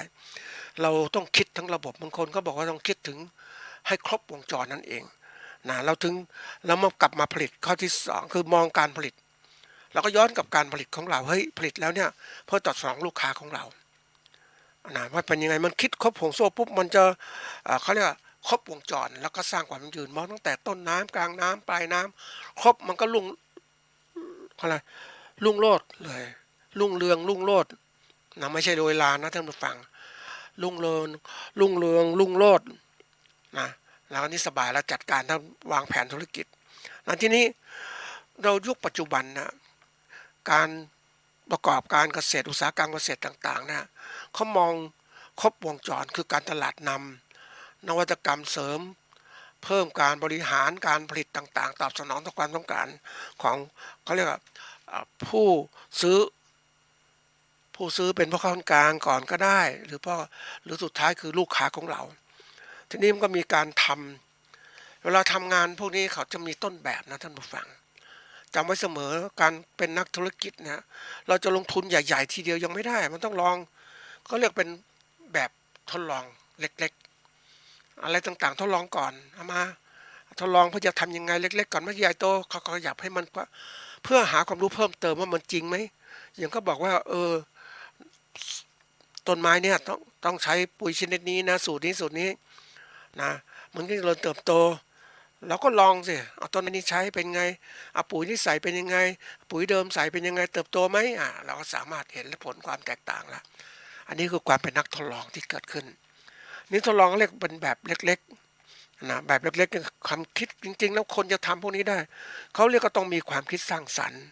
เราต้องคิดทั้งระบบบางคนก็บอกว่าต้องคิดถึงให้ครบวงจรนั่นเองนะเรามากลับมาผลิตข้อที่2คือมองการผลิตเราก็ย้อนกับการผลิตของเราเฮ้ยผลิตแล้วเนี่ยเพื่อตอบสนองลูกค้าของเรานะว่าเป็นยังไงมันคิดครบห่วงโซ่ปุ๊บมันจะเขาเรียกว่าครบวงจรแล้วก็สร้างความยั่งยืนมองตั้งแต่ต้นน้ำกลางน้ำปลายน้ำครบมันก็อะไรรุ่งโรจน์เลยรุ่งเรืองรุ่งโรจน์นะไม่ใช่โดยลานะท่านผู้ฟังรุ่งเรืองรุ่งโรจน์นะแล้วนี่สบายแล้วจัดการทั้งวางแผนธุรกิจแล้วทีนี้เรายุคปัจจุบันนะการ ประกอบการเกษตรอุตสาหกรรมเกษตรต่างๆเนี่ยเขามองครบวงจรคือการตลาดนำนวัตกรรมเสริมเพิ่มการบริหารการผลิตต่างๆตอบสนองต่อความต้องการของเขาเรียกว่าผู้ซื้อเป็นพ่อค้าคนกลางก่อนก็ได้หรือสุดท้ายคือลูกค้าของเราทีนี้มันก็มีการทำเวลาทำงานพวกนี้เขาจะมีต้นแบบนะท่านผู้ฟังจำไว้เสมอการเป็นนักธุรกิจเนี่ยเราจะลงทุนใหญ่ๆทีเดียวยังไม่ได้มันต้องลองก็เรียกเป็นแบบทดลองเล็กๆอะไรต่างๆทดลองก่อนเอามาทดลองเพื่อจะทำยังไงเล็กๆก่อนไม่ใหญ่โตเขาขยับให้มันเพื่อหาความรู้เพิ่มเติมว่ามันจริงไหมอย่างก็บอกว่าต้นไม้เนี่ยต้องใช้ปุ๋ยชนิดนี้นะสูตรนี้นะมันก็จะเจริญเติบโตเราก็ลองสิเอาต้นนี้ใช้เป็นไงเอาปุ๋ยนี่ใส่เป็นยังไงปุ๋ยเดิมใส่เป็นยังไงเติบโตไหมเราก็สามารถเห็นผลความแตกต่างแล้วอันนี้คือความเป็นนักทดลองที่เกิดขึ้นนี่ทดลองเรียกเป็นแบบเล็กๆนะแบบเล็กๆเนี่ยความคิดจริงๆแล้วคนจะทำพวกนี้ได้เขาเรียกก็ต้องมีความคิดสร้างสรรค์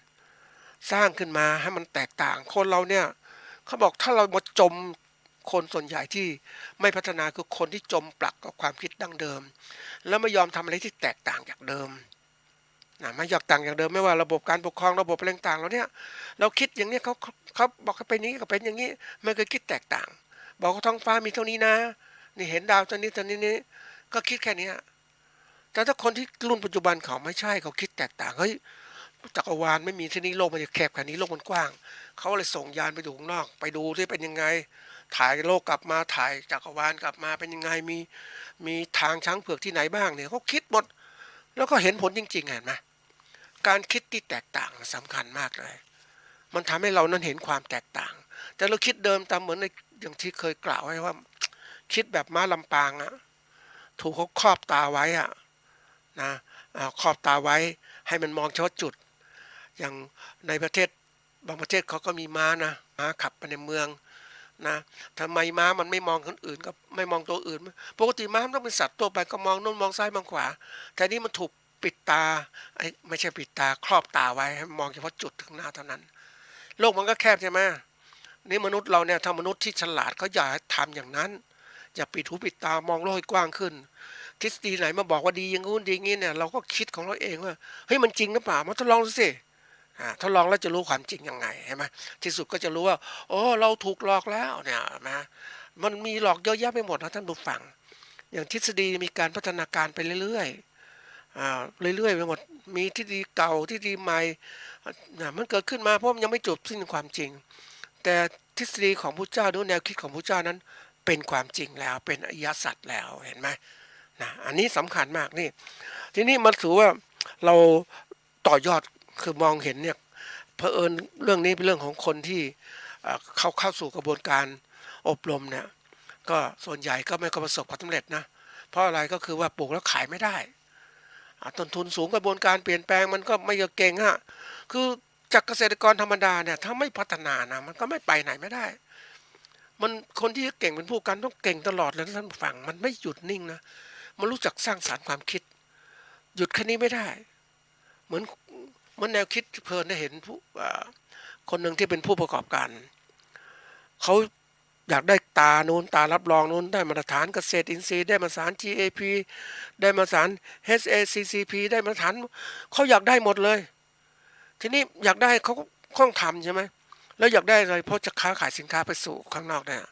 สร้างขึ้นมาให้มันแตกต่างคนเราเนี่ยเขาบอกถ้าเรามาจมคนส่วนใหญ่ที่ไม่พัฒนาคือคนที่จมปลักกับความคิดดั้งเดิมแล้วไม่ยอมทำอะไรที่แตกต่างจากเดิมไม่อยากต่างจากเดิมไม่ว่าระบบการปกครองระบบอะไรต่างๆเราเนี่ยเราคิดอย่างนี้เขาบอกให้เป็นอย่างนี้ก็เป็นอย่างนี้ไม่เคยคิดแตกต่างบอกว่าท้องฟ้ามีเท่านี้นะนี่เห็นดาวตัวนี้ก็คิดแค่นี้แต่ถ้าคนที่รุ่นปัจจุบันเขาไม่ใช่เขาคิดแตกต่างเฮ้ยจักรวาลไม่มีที่นี้โลกมันจะแคบแค่นี้โลกมันกว้างเขาเลยส่งยานไปดูข้างนอกไปดูที่เป็นยังไงถ่ายโลกกลับมาถ่ายจักรวาลกลับมาเป็นยังไงมีทางช้างเผือกที่ไหนบ้างเนี่ยเขาคิดหมดแล้วก็เห็นผลจริงๆเห็นไหมการคิดที่แตกต่างสำคัญมากเลยมันทำให้เรานั้นเห็นความแตกต่างแต่เราคิดเดิมตามเหมือนในอย่างที่เคยกล่าวไว้ว่าคิดแบบม้าลำปางถูกเขาครอบตาไว้นะครอบตาไว้ให้มันมองเฉพาะจุดอย่างในประเทศบางประเทศเขาก็มีม้านะม้าขับไปในเมืองนะทำไมม้ามันไม่มองคนอื่นก็ไม่มองตัวอื่นปกติม้ามันต้องเป็นสัตว์ตัวไปก็มองโน้นมองซ้ายมองขวาแต่นี่มันถูกปิดตาไม่ใช่ปิดตาครอบตาไว้ให้มองเฉพาะจุดข้างหน้าเท่านั้นโลกมันก็แคบใช่ไหมนี่มนุษย์เราเนี่ยถ้ามนุษย์ที่ฉลาดเขาอย่าทำอย่างนั้นอย่าปิดหูปิดตามองโลกให้กว้างขึ้นทฤษฎีไหนมาบอกว่าดีอย่างงู้นดีงี้เนี่ยเราก็คิดของเราเองว่าเฮ้ยมันจริงหรือเปล่ามาทดลองดูสิทดลองแล้วจะรู้ความจริงยังไงใช่ไหมที่สุดก็จะรู้ว่าโอ้เราถูกหลอกแล้วเนี่ยนะมันมีหลอกเยอะแยะไปหมดนะท่านผู้ฟังอย่างทฤษฎีมีการพัฒนาการไปเรื่อยๆเรื่อยๆไปหมดมีทฤษฎีเก่าทฤษฎีใหม่มันเกิดขึ้นมาเพราะมันยังไม่จบสิ้นความจริงแต่ทฤษฎีของพระเจ้าหรือแนวคิดของพระเจ้านั้นเป็นความจริงแล้วเป็นอริยสัจแล้วเห็นไหมนะอันนี้สำคัญมากนี่ทีนี้มันถือว่าเราต่อยอดคือมองเห็นเนี่ยเผอิญเรื่องนี้เป็นเรื่องของคนที่เข้าสู่กระบวนการอบรมเนี่ยก็ส่วนใหญ่ก็ไม่ประสบความสำเร็จนะเพราะอะไรก็คือว่าปลูกแล้วขายไม่ได้ต้นทุนสูงกระบวนการเปลี่ยนแปลงมันก็ไม่เก่งคือจากเกษตรกรธรรมดาเนี่ยถ้าไม่พัฒนานะมันก็ไม่ไปไหนไม่ได้มันคนที่เก่งเป็นผู้การต้องเก่งตลอดเลยท่านฟังมันไม่หยุดนิ่งนะมันรู้จักสร้างสรรค์ความคิดหยุดแค่นี้ไม่ได้เหมือนแนวคิดเพลินได้เห็นคนหนึ่งที่เป็นผู้ประกอบการเขาอยากได้ตาโน้นตารับรองโน้นได้มาตรฐานเกษตรอินทรีย์ได้มาตรฐาน GAP ได้มาตรฐาน HACCP ได้มาตรฐานเขาอยากได้หมดเลยทีนี้อยากได้เขาก็ต้องทำใช่ไหมแล้วอยากได้อะไรเพราะจะค้าขายสินค้าไปสู่ข้างนอกเนี่ย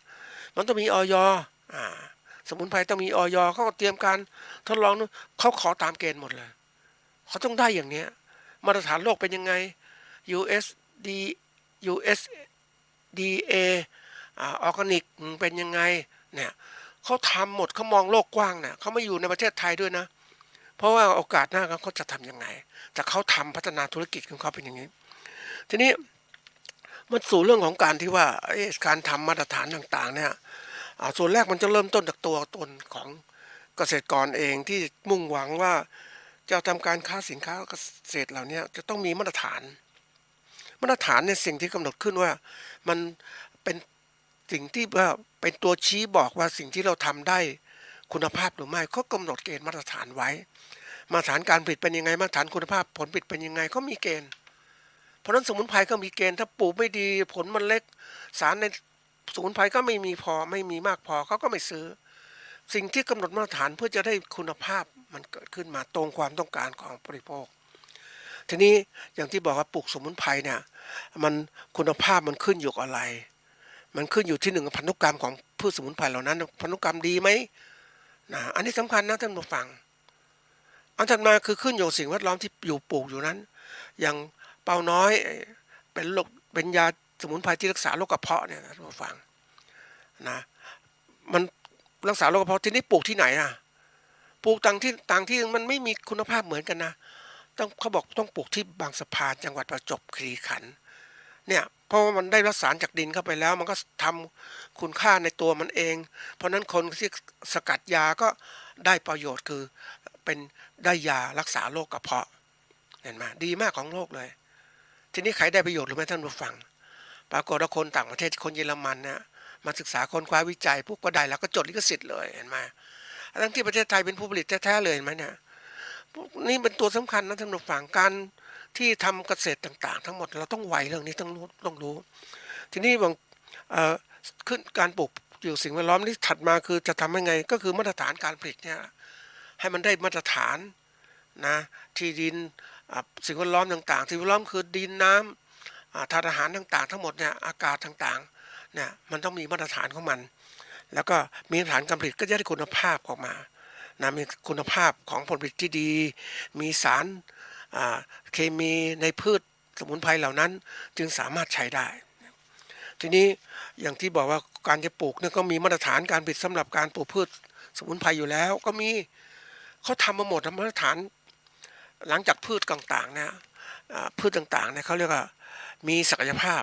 มันต้องมีอยสมุนไพรต้องมีอยเขาก็เตรียมการทดลองเขาขอตามเกณฑ์หมดเลยเขาต้องได้อย่างเนี้ยมาตรฐานโลกเป็นยังไง USD USDA ออร์แกนิกเป็นยังไงเนี่ยเขาทำหมดเขามองโลกกว้างเนี่ยเขาไม่อยู่ในประเทศไทยด้วยนะเพราะว่าโอกาสหน้าเขาจะทำยังไงแต่เขาทำพัฒนาธุรกิจของเขาเป็นอย่างนี้ทีนี้มันสู่เรื่องของการที่ว่าการทำมาตรฐานต่างๆเนี่ยส่วนแรกมันจะเริ่มต้นจากตัวตนของเกษตรกรเองที่มุ่งหวังว่าจะทำการค้าสินค้าเกษตรเหล่านี้จะต้องมีมาตรฐานเนี่ยสิ่งที่กำหนดขึ้นว่ามันเป็นสิ่งที่ว่าเป็นตัวชี้บอกว่าสิ่งที่เราทำได้คุณภาพหรือไม่เขากำหนดเกณฑ์มาตรฐานไว้มาตรฐานการผลิตเป็นยังไงมาตรฐานคุณภาพผลผลิตเป็นยังไงเขามีเกณฑ์ เพราะฉะนั้นสมุนไพรก็มีเกณฑ์ถ้าปลูกไม่ดีผลมันเล็กสารในสมุนไพรก็ไม่มีพอไม่มีมากพอเขาก็ไม่ซื้อสิ่งที่กำหนดมาตรฐานเพื่อจะได้คุณภาพมันเกิดขึ้นมาตรงความต้องการของบริโภคทีนี้อย่างที่บอกว่าปลูกสมุนไพรเนี่ยมันคุณภาพมันขึ้นอยู่กับอะไรมันขึ้นอยู่ที่หนึ่งพันธุกรรมของพืชสมุนไพรเหล่านั้นพันธุกรรมดีไหมนะอันนี้สำคัญนะท่านผู้ฟังอันถัดมาคือขึ้นอยู่สิ่งแวดล้อมที่อยู่ปลูกอยู่นั้นอย่างเปาน้อยเป็นโรคเป็นยาสมุนไพรที่รักษาโรคกระเพาะเนี่ยท่านผู้ฟังนะมันรักษาโรคกระเพาะที่นี่ปลูกที่ไหนอ่ะปลูกต่างที่มันไม่มีคุณภาพเหมือนกันนะต้องเขาบอกต้องปลูกที่บางสะพานจังหวัดประจวบคีรีขันธ์เนี่ยเพราะว่ามันได้รับสารจากดินเข้าไปแล้วมันก็ทำคุณค่าในตัวมันเองเพราะนั้นคนที่สกัดยาก็ได้ประโยชน์คือเป็นได้ยารักษาโรคกระเพาะเห็นไหมดีมากของโลกเลยทีนี้ใครได้ประโยชน์หรือไม่ท่านผู้ฟังปรากฏว่าคนต่างประเทศคนเยอรมันเนี่ยมาศึกษาค้นคว้าวิจัยพวกก็ได้แล้วก็จดลิขสิทธิ์เลยเห็นไหมทั้งที่ประเทศไทยเป็นผู้ผลิตแท้ๆเลยเห็นไหมเนี่ยนี่เป็นตัวสำคัญนะท่านผู้ฟังการที่ทำเกษตรต่างๆทั้งหมดเราต้องไวเรื่องนี้ต้องรู้ทีนี้บางขึ้นการปลูกอยู่สิ่งแวดล้อมที่ถัดมาคือจะทำยังไงก็คือมาตรฐานการผลิตเนี่ยให้มันได้มาตรฐานนะที่ดินสิ่งแวดล้อมต่างๆสิ่งแวดล้อมคือดินน้ำธาตุอาหารต่างๆทั้งหมดเนี่ยอากาศต่างๆเนี่ยมันต้องมีมาตรฐานของมันแล้วก็มีมาตรฐานการผลิตก็จะได้คุณภาพออกมานะมีคุณภาพของผลผลิตที่ดีมีสารเคมีในพืชสมุนไพรเหล่านั้นจึงสามารถใช้ได้ทีนี้อย่างที่บอกว่าการจะปลูกเนี่ยก็มีมาตรฐานการผลิตสำหรับการปลูกพืชสมุนไพรอยู่แล้วก็มีเขาทำมาหมดมาตรฐานหลังจากพืชต่างๆเนี่ยพืชต่างๆเนี่ยเขาเรียกว่ามีศักยภาพ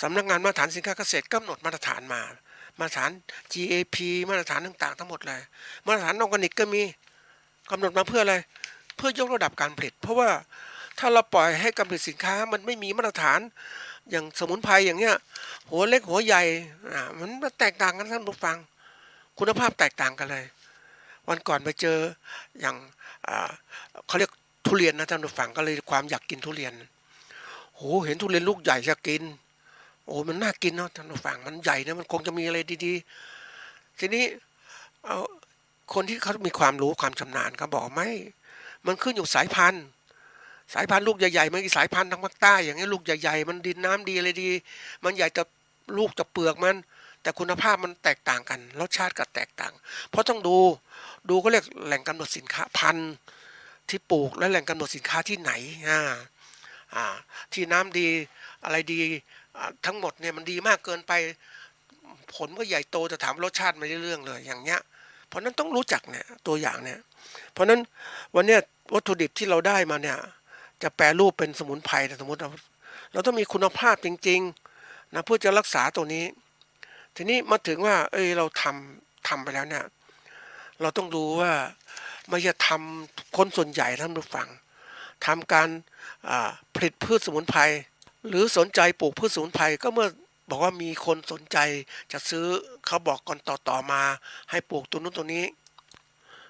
สำนักงานมาตรฐานสินค้าเกษตรกำหนดมาตรฐานมาตรฐาน GAP มาตรฐานต่างๆทั้งหมดเลยมาตรฐานออร์แกนิกก็มีกำหนดมาเพื่ออะไรเพื่อยกระดับการผลิตเพราะว่าถ้าเราปล่อยให้การผลิตสินค้ามันไม่มีมาตรฐานอย่างสมุนไพรอย่างเงี้ยหัวเล็กหัวใหญ่มันแตกต่างกันท่านผู้ฟังคุณภาพแตกต่างกันเลยวันก่อนไปเจออย่างเขาเรียกทุเรียนนะท่านผู้ฟังก็เลยความอยากกินทุเรียนโหเห็นทุเรียนลูกใหญ่จะกินโอ้มันน่ากินเนาะท่านผู้ฟังมันใหญ่นะมันคงจะมีอะไรดีๆทีนี้เอาคนที่เขามีความรู้ความชำนาญเขาบอกไม่มันขึ้นอยู่สายพันธุ์ลูกใหญ่ๆมันมีสายพันธุ์ทางภาคใต้อย่างเงี้ยลูกใหญ่ๆมันดินน้ำดีอะไรดีมันใหญ่แต่ลูกจะเปลือกมันแต่คุณภาพมันแตกต่างกันรสชาติก็แตกต่างเพราะต้องดูก็เรียกแหล่งกำหนดสินค้าพันธุ์ที่ปลูกและแหล่งกำหนดสินค้าที่ไหนที่น้ำดีอะไรดีทั้งหมดเนี่ยมันดีมากเกินไปผลก็ใหญ่โตจะถามรสชาติไม่ได้เรื่องเลยอย่างเงี้ยเพราะนั้นต้องรู้จักเนี่ยตัวอย่างเนี่ยเพราะนั้นวันเนี้ยวัตถุดิบที่เราได้มาเนี่ยจะแปรรูปเป็นสมุนไพรแต่สมมติเราต้องมีคุณภาพจริงๆนะเพื่อจะรักษาตัวนี้ทีนี้มาถึงว่าเราทำไปแล้วเนี่ยเราต้องดูว่าไม่จะทำคนส่วนใหญ่ท่านผู้ฟังทำการผลิตพืชสมุนไพรหรือสนใจปลูกพืชสมุนไพรก็เมื่อบอกว่ามีคนสนใจจะซื้อเขาบอกก่อนต่อมาให้ปลูกตัวนู้นตัวนี้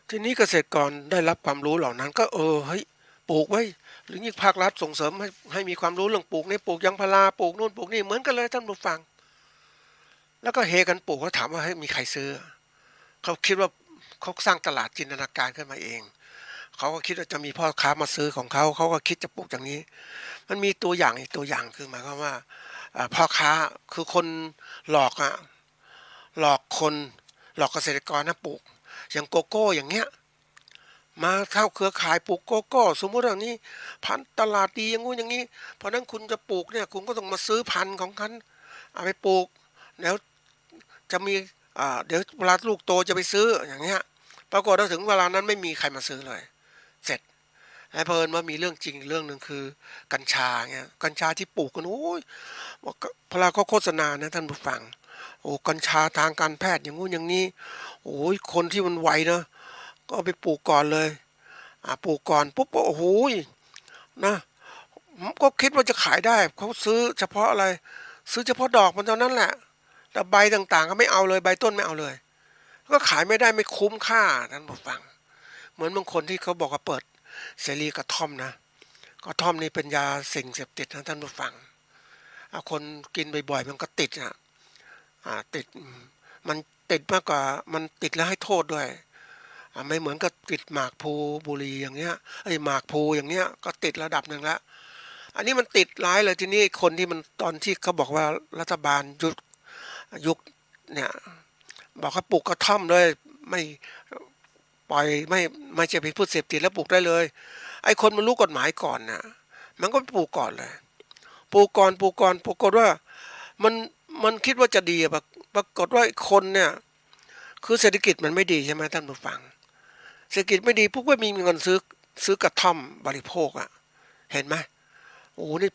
ทีนี้เกษตรกรได้รับความรู้เหล่านั้นก็เฮ้ยปลูกไว้หรือยิ่งภาครัฐส่งเสริมให้มีความรู้เรื่องปลูกนี่ปลูกยางพาราปลูกนู่นปลูกนี่เหมือนกันเลยท่านผู้ฟังแล้วก็เฮกันปลูกเขาถามว่าให้มีใครซื้อเขาคิดว่าเขาสร้างตลาดจินตนาการขึ้นมาเองเขาก็คิดว่าจะมีพ่อค้ามาซื้อของเขาก็คิดจะปลูกอย่างนี้มันมีตัวอย่างอีกตัวอย่างคือหมายความว่าพ่อค้าคือคนหลอกหลอกคนหลอกเกษตรกรนะปลูกอย่างโกโก้อย่างเงี้ยมาเข้าเครือข่ายปลูกโกโก้สมมติว่านี้พันธุ์ตลาดดีอย่างงู้นอย่างนี้เพราะนั้นคุณจะปลูกเนี่ยคุณก็ต้องมาซื้อพันธุ์ของกันเอาไปปลูกแล้วจะมีเดี๋ยวเวลาลูกโตจะไปซื้ออย่างเงี้ยปรากฏว่าถึงเวลานั้นไม่มีใครมาซื้อเลยเสร็จแล้วเพลินว่ามีเรื่องจริงเรื่องหนึ่งคือกัญชาเงี้ยกัญชาที่ปลูกกันโอ้ยพลาเขาโฆษณานะท่านผู้ฟังโอ้กัญชาทางการแพทย์อย่างงู้นอย่างนี้โอ้ยคนที่มันไวนะก็เอาไปปลูกก่อนเลยปลูกก่อนปุ๊บโอ้โหนะก็คิดว่าจะขายได้เขาซื้อเฉพาะอะไรซื้อเฉพาะดอกมันเท่านั้นแหละแต่ใบต่างๆก็ไม่เอาเลยใบต้นไม่เอาเลยก็ขายไม่ได้ไม่คุ้มค่าท่านผู้ฟังเหมือนบางคนที่เขาบอกว่าเปิดเสรีกระท่อมนะ กระท่อมนี่เป็นยาสิ่งเสพติดนะท่านผู้ฟังคนกินบ่อยๆมันก็ติดติดมันติดมากกว่ามันติดแล้วให้โทษด้วยไม่เหมือนกับติดหมากพลูบุหรี่อย่างเงี้ยหมากพลูอย่างเงี้ยก็ติดระดับหนึ่งแล้วอันนี้มันติดร้ายเลยทีนี้คนที่มันตอนที่เขาบอกว่ารัฐบาลยุคเนี่ยบอกให้ปลูกกระท่อมด้วยไม่ปล่อยไม่จะเป็นผู้เสพติดแล้วปลูกได้เลยไอ้คนมันรู้กฎหมายก่อนนะมันก็ปลูกก่อนเลยปรากฏว่ามันมันคิดว่าจะดีปรากฏว่าคนเนี่ยคือเศรษฐกิจมันไม่ดีใช่ไหมท่านผู้ฟังเศรษฐกิจไม่ดีพวกไม่มีเงินซื้อกระท่อมบริโภคเห็นไหมโอ้นี่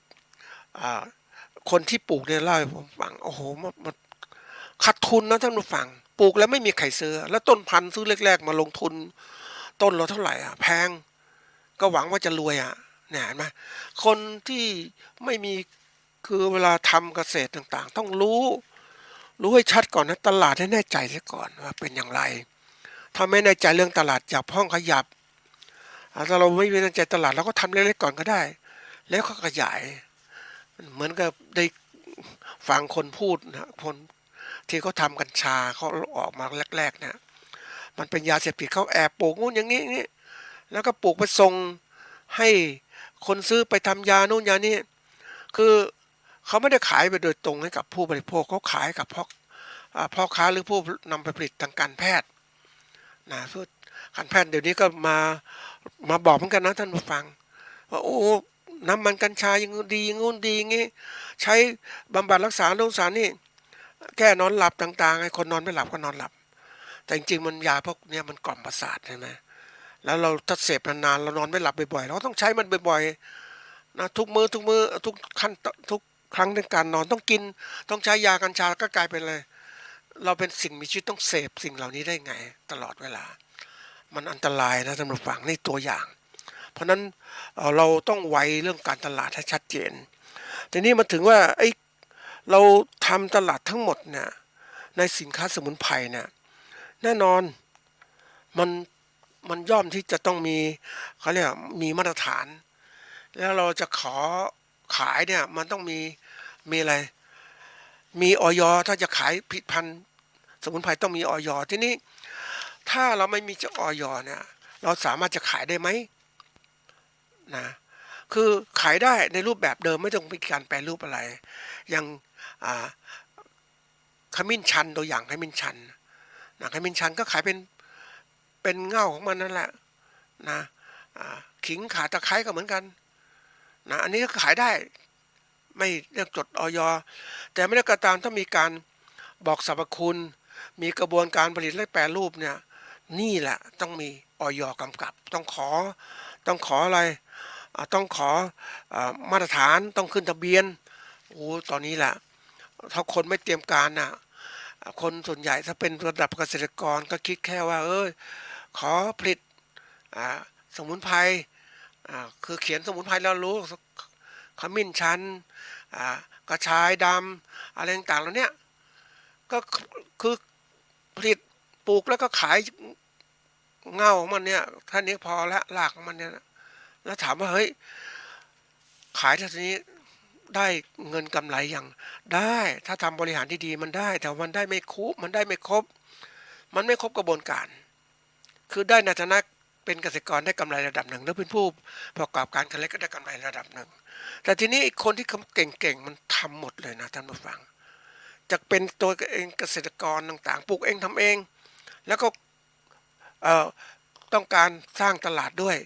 อ่าคนที่ปลูกเนี่ยเล่าให้ผมฟังโอ้โหมันขาดทุนนะท่านผู้ฟังปลูกแล้วไม่มีใครซื้อแล้วต้นพันธุ์ซื้อแรกๆมาลงทุนต้นเราเท่าไหร่แพงก็หวังว่าจะรวยเนี่ยเห็นไหมคนที่ไม่มีคือเวลาทำเกษตรต่างๆต้องรู้ให้ชัดก่อนนะตลาดให้แน่ใจเสียก่อนว่าเป็นอย่างไรถ้าไม่แน่ใจเรื่องตลาดอย่าพ้องขยับถ้าเราไม่แน่ใจตลาดเราก็ทำเล็กๆก่อนก็ได้แล้วก็ขยายเหมือนกับได้ฟังคนพูดนะคนที่เขาทำกัญชาเขาออกมาแรกๆเนี่ยมันเป็นยาเสพติดเขาแอบปลูกนู่นอย่างนี้แล้วก็ปลูกไปส่งให้คนซื้อไปทำยานู่นยานี้คือเขาไม่ได้ขายไปโดยตรงให้กับผู้บริโภคเขาขายกับพ่อค้าหรือผู้นำไปผลิตทางการแพทย์นะเพื่อการแพทย์เดี๋ยวนี้ก็มาบอกเหมือนกันนะท่านผู้ฟังว่าโอ้น้ำมันกัญชายังดีงู้นดีงี้ใช้บำบัดรักษาโน่นสารนี่แก้นอนหลับต่างๆให้คนนอนไม่หลับก็นอนหลับแต่จริงๆมันยาพวกนี้มันกล่อมประสาทใช่ไหมแล้วเราถ้าเสพนานๆเรานอนไม่หลับบ่อยๆเราต้องใช้มันบ่อยๆนะทุกมื้อทุกขั้นทุกครั้งในการนอนต้องกินต้องใช้ยากัญชาก็กลายเป็นเลยเราเป็นสิ่งมีชีวิตต้องเสพสิ่งเหล่านี้ได้ไงตลอดเวลามันอันตรายนะสำหรับฝั่งนี่ตัวอย่างเพราะนั้นเราต้องไวเรื่องการตลาดให้ชัดเจนทีนี้มาถึงว่าเราทำตลาดทั้งหมดเนี่ยในสินค้าสมุนไพรเนี่ยแน่นอนมันมันย่อมที่จะต้องมีเขาเรียกมีมาตรฐานแล้วเราจะขอขายเนี่ยมันต้องมีอะไรมีอย.ถ้าจะขายผลิตภัณฑ์สมุนไพรต้องมีอย.ทีนี้ถ้าเราไม่มีจะอย.เนี่ยเราสามารถจะขายได้ไหมนะคือขายได้ในรูปแบบเดิมไม่ต้องมีการแปรรูปอะไรอย่างอ่าขมิ้นชันตัวอย่างขมิ้นชันนะขมิ้นชันก็ขายเป็นเง่าของมันนั่นแหละนะขิงข่าตะไคร้ก็เหมือนกันนะอันนี้ก็ขายได้ไม่เรียกจดอย.แต่ไม่ได้กระตามถ้ามีการบอกสรรพคุณมีกระบวนการผลิตและแปรรูปเนี่ยนี่แหละต้องมีอย.กำกับต้องขออะไรต้องขอมาตรฐานต้องขึ้นทะเบียนโอ้ตอนนี้แหละถ้าคนไม่เตรียมการน่ะคนส่วนใหญ่ถ้าเป็นระดับเกษตรกรก็คิดแค่ว่าขอผลิตสมุนไพรคือเขียนสมุนไพรแล้วรู้ขมิ้นชันกระชายดำอะไรต่างๆแล้วเนี่ยก็คือผลิตปลูกแล้วก็ขายเง่าของมันเนี่ยท่านี้พอแล้วรากของมันเนี่ยแล้วถามว่าเฮ้ยขายท่านี้ได้เงินกำไรอย่างได้ถ้าทำบริหารที่ดีมันได้แต่มันได้ไม่คุ้มมันได้ไม่ครบมันไม่ครบกระบวนการคือได้ในฐานะเป็นเกษตรกรได้กำไรระดับหนึ่งแล้วเป็นผู้ประกอบการคันเล็กก็ได้กำไรระดับหนึ่งแต่ทีนี้คนที่เก่งๆมันทำหมดเลยนะท่านผู้ฟังจะเป็นตัวเองเกษตรกรต่างๆปลูกเองทำเองแล้วก็ต้องการสร้างตลาดด้วย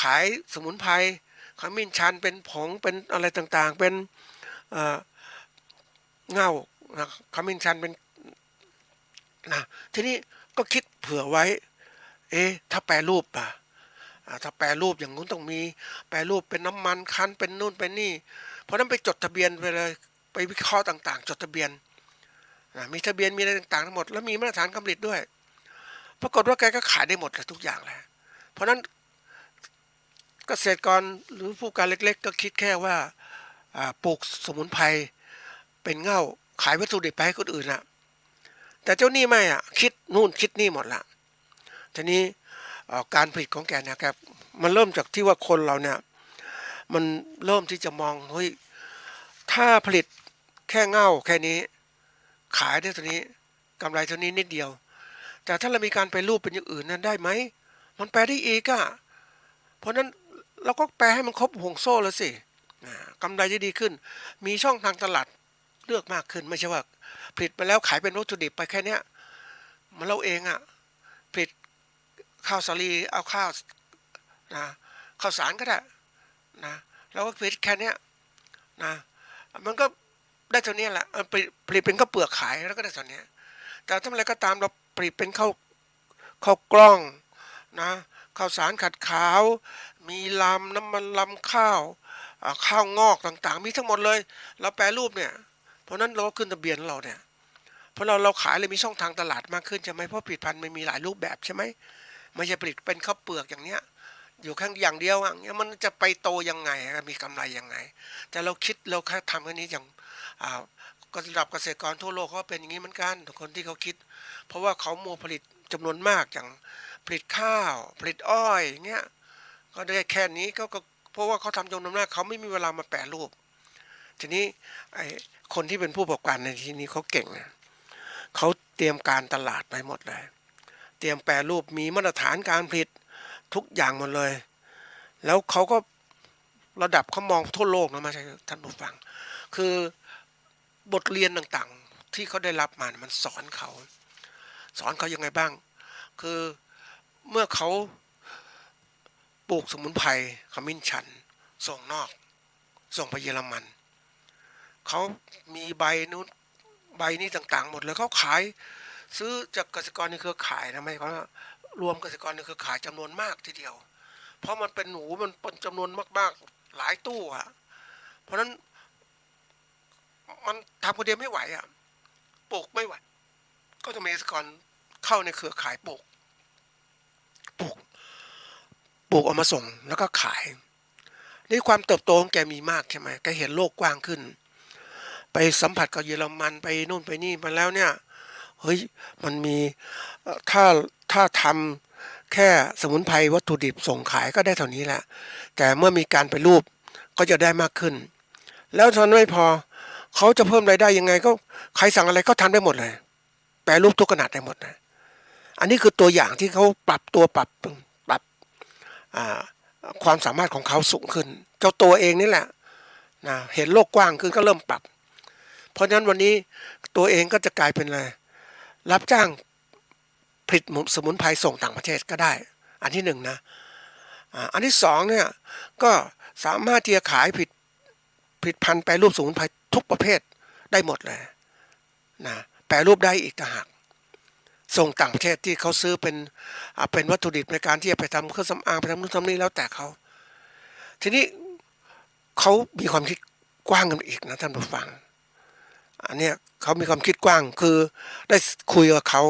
ขายสมุนไพรขมิ้นชันเป็นผงเป็นอะไรต่างๆเป็นเง่าขมิ้นชันเป็นนะทีนี้ก็คิดเผื่อไว้ถ้าแปรรูปถ้าแปรรูปอย่างนู้นต้องมีแปรรูปเป็นน้ำมันคั้นเป็นนู่นเป็นนี่เพราะนั้นไปจดทะเบียนไปเลยไปวิเคราะห์ต่างๆจดทะเบียนมีทะเบียนมีอะไรต่างๆทั้งหมดแล้วมีมาตรฐานกำหนดด้วยปรากฏว่าแกก็ขายได้หมดเลยทุกอย่างเลยเพราะนั้นเกษตรกรหรือผู้การเล็กๆก็คิดแค่ว่าปลูกสมุนไพรเป็นเง่าขายวัตถุดิบไปให้คนอื่นแต่เจ้านี่ไม่คิดนู่นคิดนี่หมดละทีนี้การผลิตของแกเนี่ยแกมันเริ่มจากที่ว่าคนเราเนี่ย มันเริ่มที่จะมองเฮ้ยถ้าผลิตแค่เง่าแค่นี้ขายได้เท่านี้กำไรเท่านี้นิดเดียวแต่ถ้าเรามีการแปรรูปเป็นอย่างอื่นนั้นได้ไหมมันแปลได้อีกอะเพราะนั้นเราก็แปลให้มันครบห่วงโซ่แล้วสิกำไรจะดีขึ้นมีช่องทางตลาดเลือกมากขึ้นไม่ใช่ว่าผลิตไปแล้วขายเป็นวัตถุดิบไปแค่เนี้ยมันเราเองอะผลิตข้าวสาลีเอาข้าวนะข้าวสารก็ได้นะเราก็ผลิตแค่เนี้ยนะมันก็ได้เท่านี้แหละผลิตเป็นข้าวเปลือกขายแล้วก็ได้เท่านี้แต่ถ้าอะไรก็ตามเราผลิตเป็นข้าวกล้องนะข้าวสารขัดขาวมีลำน้ำมันลำข้าวข้าวงอกต่างๆมีทั้งหมดเลยเราแปรรูปเนี่ยเพราะนั้นเราก็ขึ้นทะเบียนเราเนี่ยเพราะเราขายเลยมีช่องทางตลาดมากขึ้นใช่ไหมเพราะผลิตภัณฑ์มันมีหลายรูปแบบใช่ไหมไม่ใช่ผลิตเป็นข้าวเปลือกอย่างเนี้ยอยู่แค่อย่างเดียวอย่างเงี้ยมันจะไปโตยังไงมีกำไรยังไงแต่เราคิดเราแค่ทำแค่นี้อย่างก็ระดับเกษตรกรทั่วโลกเขาเป็นอย่างนี้เหมือนกันทุกคนที่เขาคิดเพราะว่าเขาโมผลิตจำนวนมากอย่างผลิตข้าวผลิตอ้อยอย่างเงี้ยก็ได้แค่นี้ก็เพราะว่าเขาทำจำนวนมากเขาไม่มีเวลามาแปรรูปทีนี้ไอ้คนที่เป็นผู้ประกอบการในที่นี้เขาเก่งนะเขาเตรียมการตลาดไปหมดเลยเตรียมแปรรูปมีมาตรฐานการผลิตทุกอย่างหมดเลยแล้วเขาก็ระดับเขามองทั่วโลกนะมาใช่ท่านผู้ฟังคือบทเรียนต่างๆที่เขาได้รับมามันสอนเขายังไงบ้างคือเมื่อเขาปลูกสมุนไพรขมิ้นชันส่งนอกส่งไปเยอรมันเขามีใบนู้นใบนี้ต่างๆหมดเลยเขาขายซื้อจากเกษตรกรในเครือข่ายนะไม่เขารวมเกษตรกรในเครือข่ายจำนวนมากทีเดียวเพราะมันเป็นหนูมันเป็นจำนวนมากๆหลายตู้อะเพราะนั้นมันทำคนเดียวไม่ไหวอะปลูกไม่ไหวก็จะมีเกษตรกรเข้าในเครือข่ายปลูกปลูกเอามาส่งแล้วก็ขายนี่ความเติบโตของแกมีมากใช่ไหมแกเห็นโลกกว้างขึ้นไปสัมผัสกับเยอรมันไปนู่นไปนี่มาแล้วเนี่ยเฮ้ยมันมีถ้าทำแค่สมุนไพรวัตถุดิบส่งขายก็ได้เท่านี้แหละแต่เมื่อมีการไปรูปก็จะได้มากขึ้นแล้วเท่านั้นไม่พอเขาจะเพิ่มรายได้ยังไงก็ใครสั่งอะไรก็ทำได้หมดเลยแปรรูปทุกขนาดได้หมดนะอันนี้คือตัวอย่างที่เขาปรับอ่าความสามารถของเขาสูงขึ้นเจ้าตัวเองนี่แหละนะเห็นโลกกว้างขึ้นก็เริ่มปรับเพราะฉะนั้นวันนี้ตัวเองก็จะกลายเป็นอะไรรับจ้างผลิตสมุนไพรส่งต่างประเทศก็ได้อันที่หนึ่งนะอันที่สองเนี่ยก็สามารถที่จะขายผลิตภัณฑ์แปรรูปสมุนไพรทุกประเภทได้หมดเลยนะแปรรูปได้อีกต่างหากส่งต่างประเทศที่เขาซื้อเป็นวัตถุดิบในการที่จะไปทำเครื่องสำอางไปทำนู่นทำนี่แล้วแต่เขาทีนี้เขามีความคิดกว้างกันอีกนะท่านผู้ฟังอันเนี้ยเขามีความคิดกว้างคือได้คุยกับเขา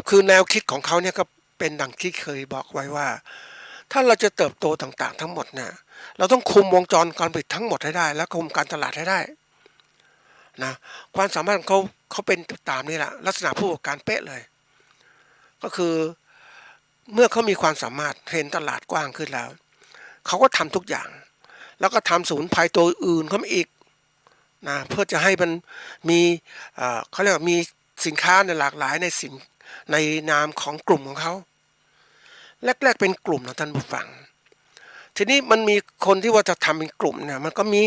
คือแนวคิดของเขาเนี่ยก็เป็นดังที่เคยบอกไว้ว่าถ้าเราจะเติบโตต่างๆทั้งหมดเนี่ยเราต้องคุมวงจรการผลิตทั้งหมดให้ได้และคุมการตลาดให้ได้นะความสามารถของเขาเป็นตามนี่แหละลักษณะผู้ประกอบการเป๊ะเลยก็คือเมื่อเขามีความสามารถเห็นตลาดกว้างขึ้นแล้วเขาก็ทำทุกอย่างแล้วก็ทำสมุนไพรตัวอื่นเขาอีกนะเพื่อจะให้มันมีเขาเรียกว่ามีสินค้าในหลากหลายในนามของกลุ่มของเขาแรกๆเป็นกลุ่มนะท่านผู้ฟังทีนี้มันมีคนที่ว่าจะทำเป็นกลุ่มเนี่ยมันก็มี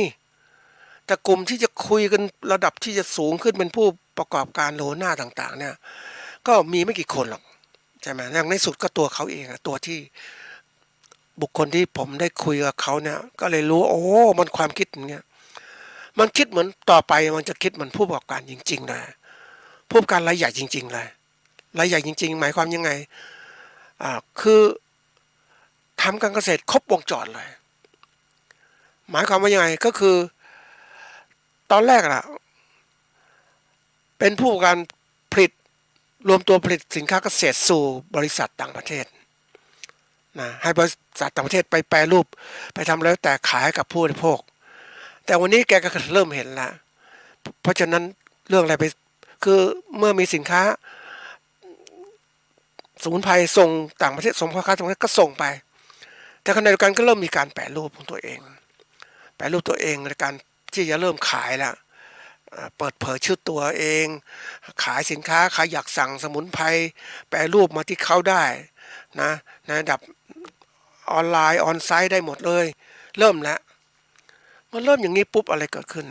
แต่กลุ่มที่จะคุยกันระดับที่จะสูงขึ้นเป็นผู้ประกอบการโลหน้าต่างๆเนี่ยก็มีไม่กี่คนหรอกใช่ไหมอย่างในสุดก็ตัวเขาเองตัวที่บุคคลที่ผมได้คุยกับเขาเนี่ยก็เลยรู้โอ้มันความคิดอย่างเงี้ยมันคิดเหมือนต่อไปมันจะคิดเหมือนผู้ประกอบการจริงๆเลยผู้ประกอบการรายใหญ่จริงๆเลยรายใหญ่จริงๆหมายความยังไงคือทำการเกษตรครบวงจรเลยหมายความว่ายังไงก็คือตอนแรกล่ะเป็นผู้ประกอบการผลิตรวมตัวผลิตสินค้าเกษตรสู่บริษัทต่างประเทศนะให้บริษัทต่างประเทศไปแปรรูปไปทำแล้วแต่ขายให้กับผู้บริโภคแต่วันนี้แกก็เริ่มเห็นแล้วเพราะฉะนั้นเรื่องอะไรไปคือเมื่อมีสินค้าสมุนไพรส่งต่างประเทศส่งพ่อค้าต่างประเทศก็ส่งไป แต่ขณะเดียวกันก็เริ่มมีการแปรรูปของตัวเองแปรรูปตัวเองในการที่จะเริ่มขายแล้วเปิดเผยชื่อตัวเองขายสินค้าใครอยากสั่งสมุนไพรแปรรูปมาที่เขาได้นะในระดับออนไลน์ออนไซต์ได้หมดเลยเริ่มแล้วมันเริ่มอย่างนี้ปุ๊บอะไรเกิดขึ้น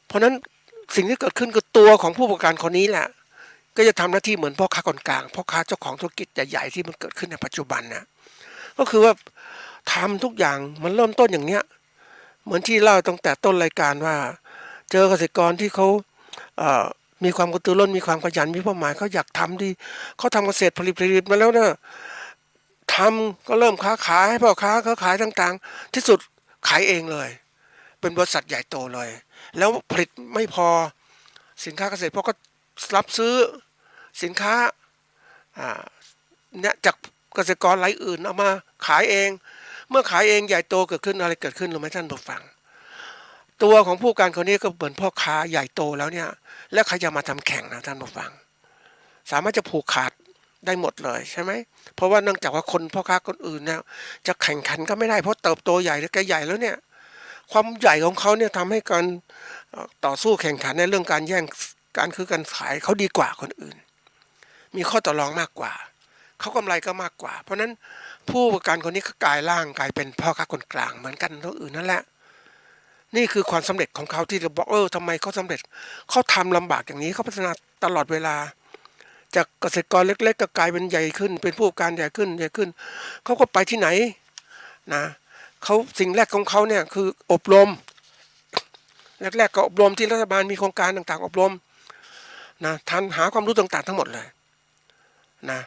เพราะนั้นสิ่งที่เกิดขึ้นคือตัวของผู้ประกอบการคนนี้แหละก็จะทำหน้าที่เหมือนพ่อค้าคนกลางพ่อค้าเจ้าของธุรกิจใหญ่ๆที่มันเกิดขึ้นในปัจจุบันนะก็คือว่าทำทุกอย่างมันเริ่มต้นอย่างเนี้ยเหมือนที่เล่าตั้งแต่ต้นรายการว่าเจอเกษตรกรที่เขาเอ่อมีความกระตือรือร้นมีความขยันมีเป้าหมายเขาอยากทำดีเขาทำเกษตรผลิตมาแล้วนะทำก็เริ่มค้าขายให้พ่อค้าเขาขายต่างๆที่สุดขายเองเลยเป็นบริษัทใหญ่โตเลยแล้วผลิตไม่พอสินค้าเกษตรพวกก็รับซื้อสินค้าเนี่ยจากเกษตรกรรายอื่นเอามาขายเองเมื่อขายเองใหญ่โตเกิดขึ้นอะไรเกิดขึ้นรู้ไหมท่านผู้ฟังตัวของผู้การคนนี้ก็เหมือนพ่อค้าใหญ่โตแล้วเนี่ยแล้วใครจะมาทำแข่งนะท่านผู้ฟังสามารถจะผูกขาดได้หมดเลยใช่ไหมเพราะว่าเนื่องจากว่าคนพ่อค้าคนอื่นเนี่ยจะแข่งขันก็ไม่ได้เพราะเติบโตใหญ่แล้วแกใหญ่แล้วเนี่ยความใหญ่ของเขาเนี่ยทำให้การต่อสู้แข่งขันในเรื่องการแย่งการคือการขายเขาดีกว่าคนอื่นมีข้อต่อรองมากกว่าเขากำไรก็มากกว่าเพราะนั้นผู้ประกันคนนี้ก็กลายร่างกลายเป็นพ่อค้าคนกลางเหมือนกันทั้งอื่นนั่นแหละนี่คือความสำเร็จของเขาที่เราบอกทำไมเขาสำเร็จเขาทำลำบากอย่างนี้เขาพัฒนาตลอดเวลาจากเกษตรกรเล็กๆก็กลายเป็นใหญ่ขึ้นเป็นผู้ประกันใหญ่ขึ้นใหญ่ขึ้นเขาก็ไปที่ไหนนะเขาสิ่งแรกของเขาเนี่ยคืออบรมแรกๆก็อบรมที่รัฐบาลมีโครงการต่างๆอบรมนะทันหาความรู้ต่างๆทั้งหมดเลยนะ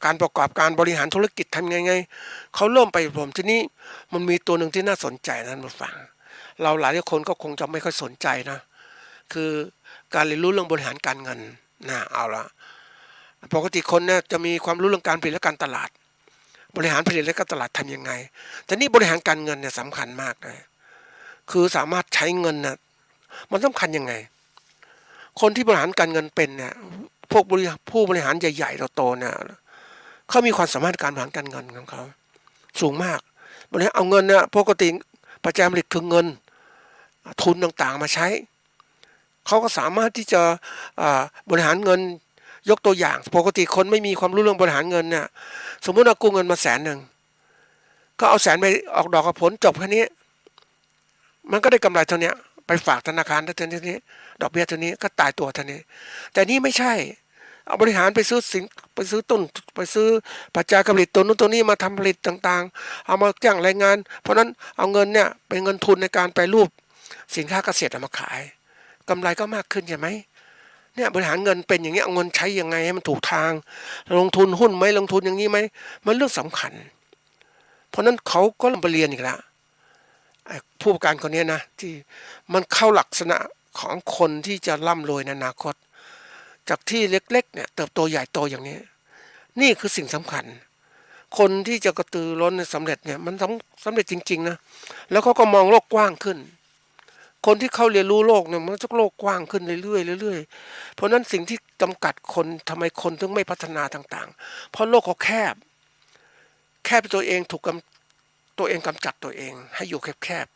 การประกอบการบริหารธุรกิจทำไงเขาเริ่มไปอบรมที่นี้มันมีตัวหนึ่งที่น่าสนใจนะมาฟังเราหลายคนก็คงจะไม่ค่อยสนใจนะคือการเรียนรู้เรื่องบริหารการเงินนะเอาละปกติคนเนี่ยจะมีความรู้เรื่องการผลิตและการตลาดบริหารผลิตและการตลาดทำยังไงแต่นี่บริหารการเงินเนี่ยสำคัญมากเลยคือสามารถใช้เงินนะมันสำคัญยังไงคนที่บริหารการเงินเป็นเนี่ยพวกผู้บริหารใหญ่ๆโตๆเนี่ยเขามีความสามารถการบริหารการเงินของเขาสูงมากบริหารเอาเงินเนี่ยปกติปัจจัยผลิตคือเงินทุนต่างๆมาใช้เขาก็สามารถที่จะบริหารเงินยกตัวอย่างปกติคนไม่มีความรู้เรื่องบริหารเงินเนี่ยสมมุติเอากู้เงินมา100,000ก็เอา100,000ไปออกดอกกับผลจบแค่นี้มันก็ได้กำไรเท่านี้ไปฝากธนาคารเท่านี้ดอกเบี้ยเท่านี้ก็ตายตัวเท่านี้แต่นี่ไม่ใช่เอาบริหารไปซื้อสินไปซื้อต้นไปซื้อปัจจัยการผลิตตัวนู้นตัวนี้มาทำผลิตต่างๆเอามาจ้างแรงงานเพราะนั้นเอาเงินเนี่ยเป็นเงินทุนในการไปรูปสินค้าเกษตรเอามาขายกำไรก็มากขึ้นใช่ไหมเนี่ยบริหารเงินเป็นอย่างนี้เอาเงินใช้ยังไงให้มันถูกทางลงทุนหุ้นไหมลงทุนอย่างนี้ไหมมันเรื่องสำคัญเพราะนั้นเขาก็ลงไปเรียนอีกแล้วผู้ประกันคนนี้นะที่มันเข้าลักษณะของคนที่จะร่ำรวยในอนาคตจากที่เล็กๆเนี่ยเติบโตใหญ่โตอย่างนี้นี่คือสิ่งสำคัญคนที่จะกระตือร้นสำเร็จเนี่ยมันสำเร็จจริงๆนะแล้วเขาก็มองโลกกว้างขึ้นคนที่เขาเรียนรู้โลกเนี่ยมันจะโลกกว้างขึ้นเรื่อยๆเรื่อยๆเพราะนั้นสิ่งที่จำกัดคนทำไมคนถึงไม่พัฒนาต่างๆเพราะโลกเขาแคบตัวเองถูกตัวเองกำจัดตัวเองให้อยู่แคบ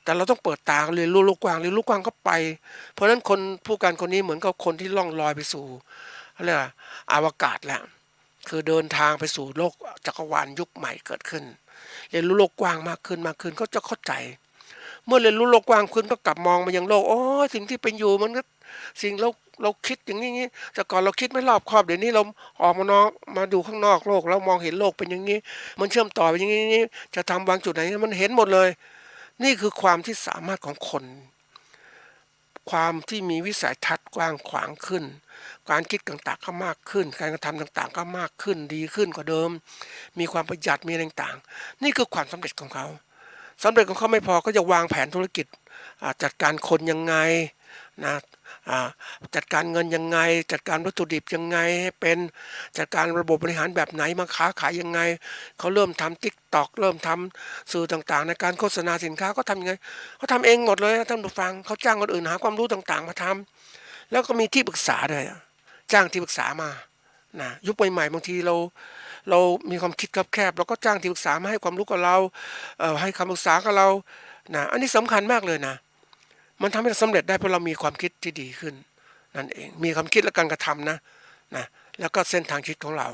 แต่เราต้องเปิดตาเรียนรู้โลกกว้างเรียนรู้กว้างก็ไปเพราะฉะนั้นคนผู้การคนนี้เหมือนกับคนที่ล่องลอยไปสู่อะไรอวกาศแล้วคือเดินทางไปสู่โลกจักรวาลยุคใหม่เกิดขึ้นเรียนรู้โลกกว้างมากขึ้นก็จะเข้าใจเมื่อเรียนรู้โลกกว้างขึ้นก็กลับมองมายังโลกสิ่งที่เป็นอยู่มันก็สิ่งเราคิดอย่างนี้แต่ก่อนเราคิดไม่รอบคอบเดี๋ยวนี้เราออกมาดูข้างนอกโลกแล้วมองเห็นโลกเป็นอย่างนี้มันเชื่อมต่อเป็นอย่างนี้จะทำวางจุดไหนมันเห็นหมดเลยนี่คือความที่สามารถของคนความที่มีวิสัยทัศน์กว้างขวางขึ้นการคิดต่างๆก็มากขึ้นการกระทำต่างๆก็มากขึ้นดีขึ้นกว่าเดิมมีความประหยัดมีอะไรต่างๆนี่คือความสำเร็จของเขาสำเร็จของเขาไม่พอก็จะวางแผนธุรกิจจัดการคนยังไงนะจัดการเงินยังไงจัดการวัตถุดิบยังไงให้เป็นจัดการระบบบริหารแบบไหนมาค้าขายยังไงเขาเริ่มทำ TikTok เริ่มทำสื่อต่างๆในการโฆษณาสินค้าก็ทำยังไงเขาทำเองหมดเลยท่านผู้ฟังเขาจ้างคนอื่นหาความรู้ต่างๆมาทำแล้วก็มีที่ปรึกษาด้วยจ้างที่ปรึกษามา นะยุคใหม่ๆบางทีเรามีความคิดคับแคบเราก็จ้างที่ปรึกษามาให้ความรู้กับเราให้คำปรึกษากับเรานะอันนี้สำคัญมากเลยนะมันทำให้เราสำเร็จได้เพราะเรามีความคิดที่ดีขึ้นนั่นเองมีความคิดและการกระทำนะแล้วก็เส้นทางชีวิตของเรา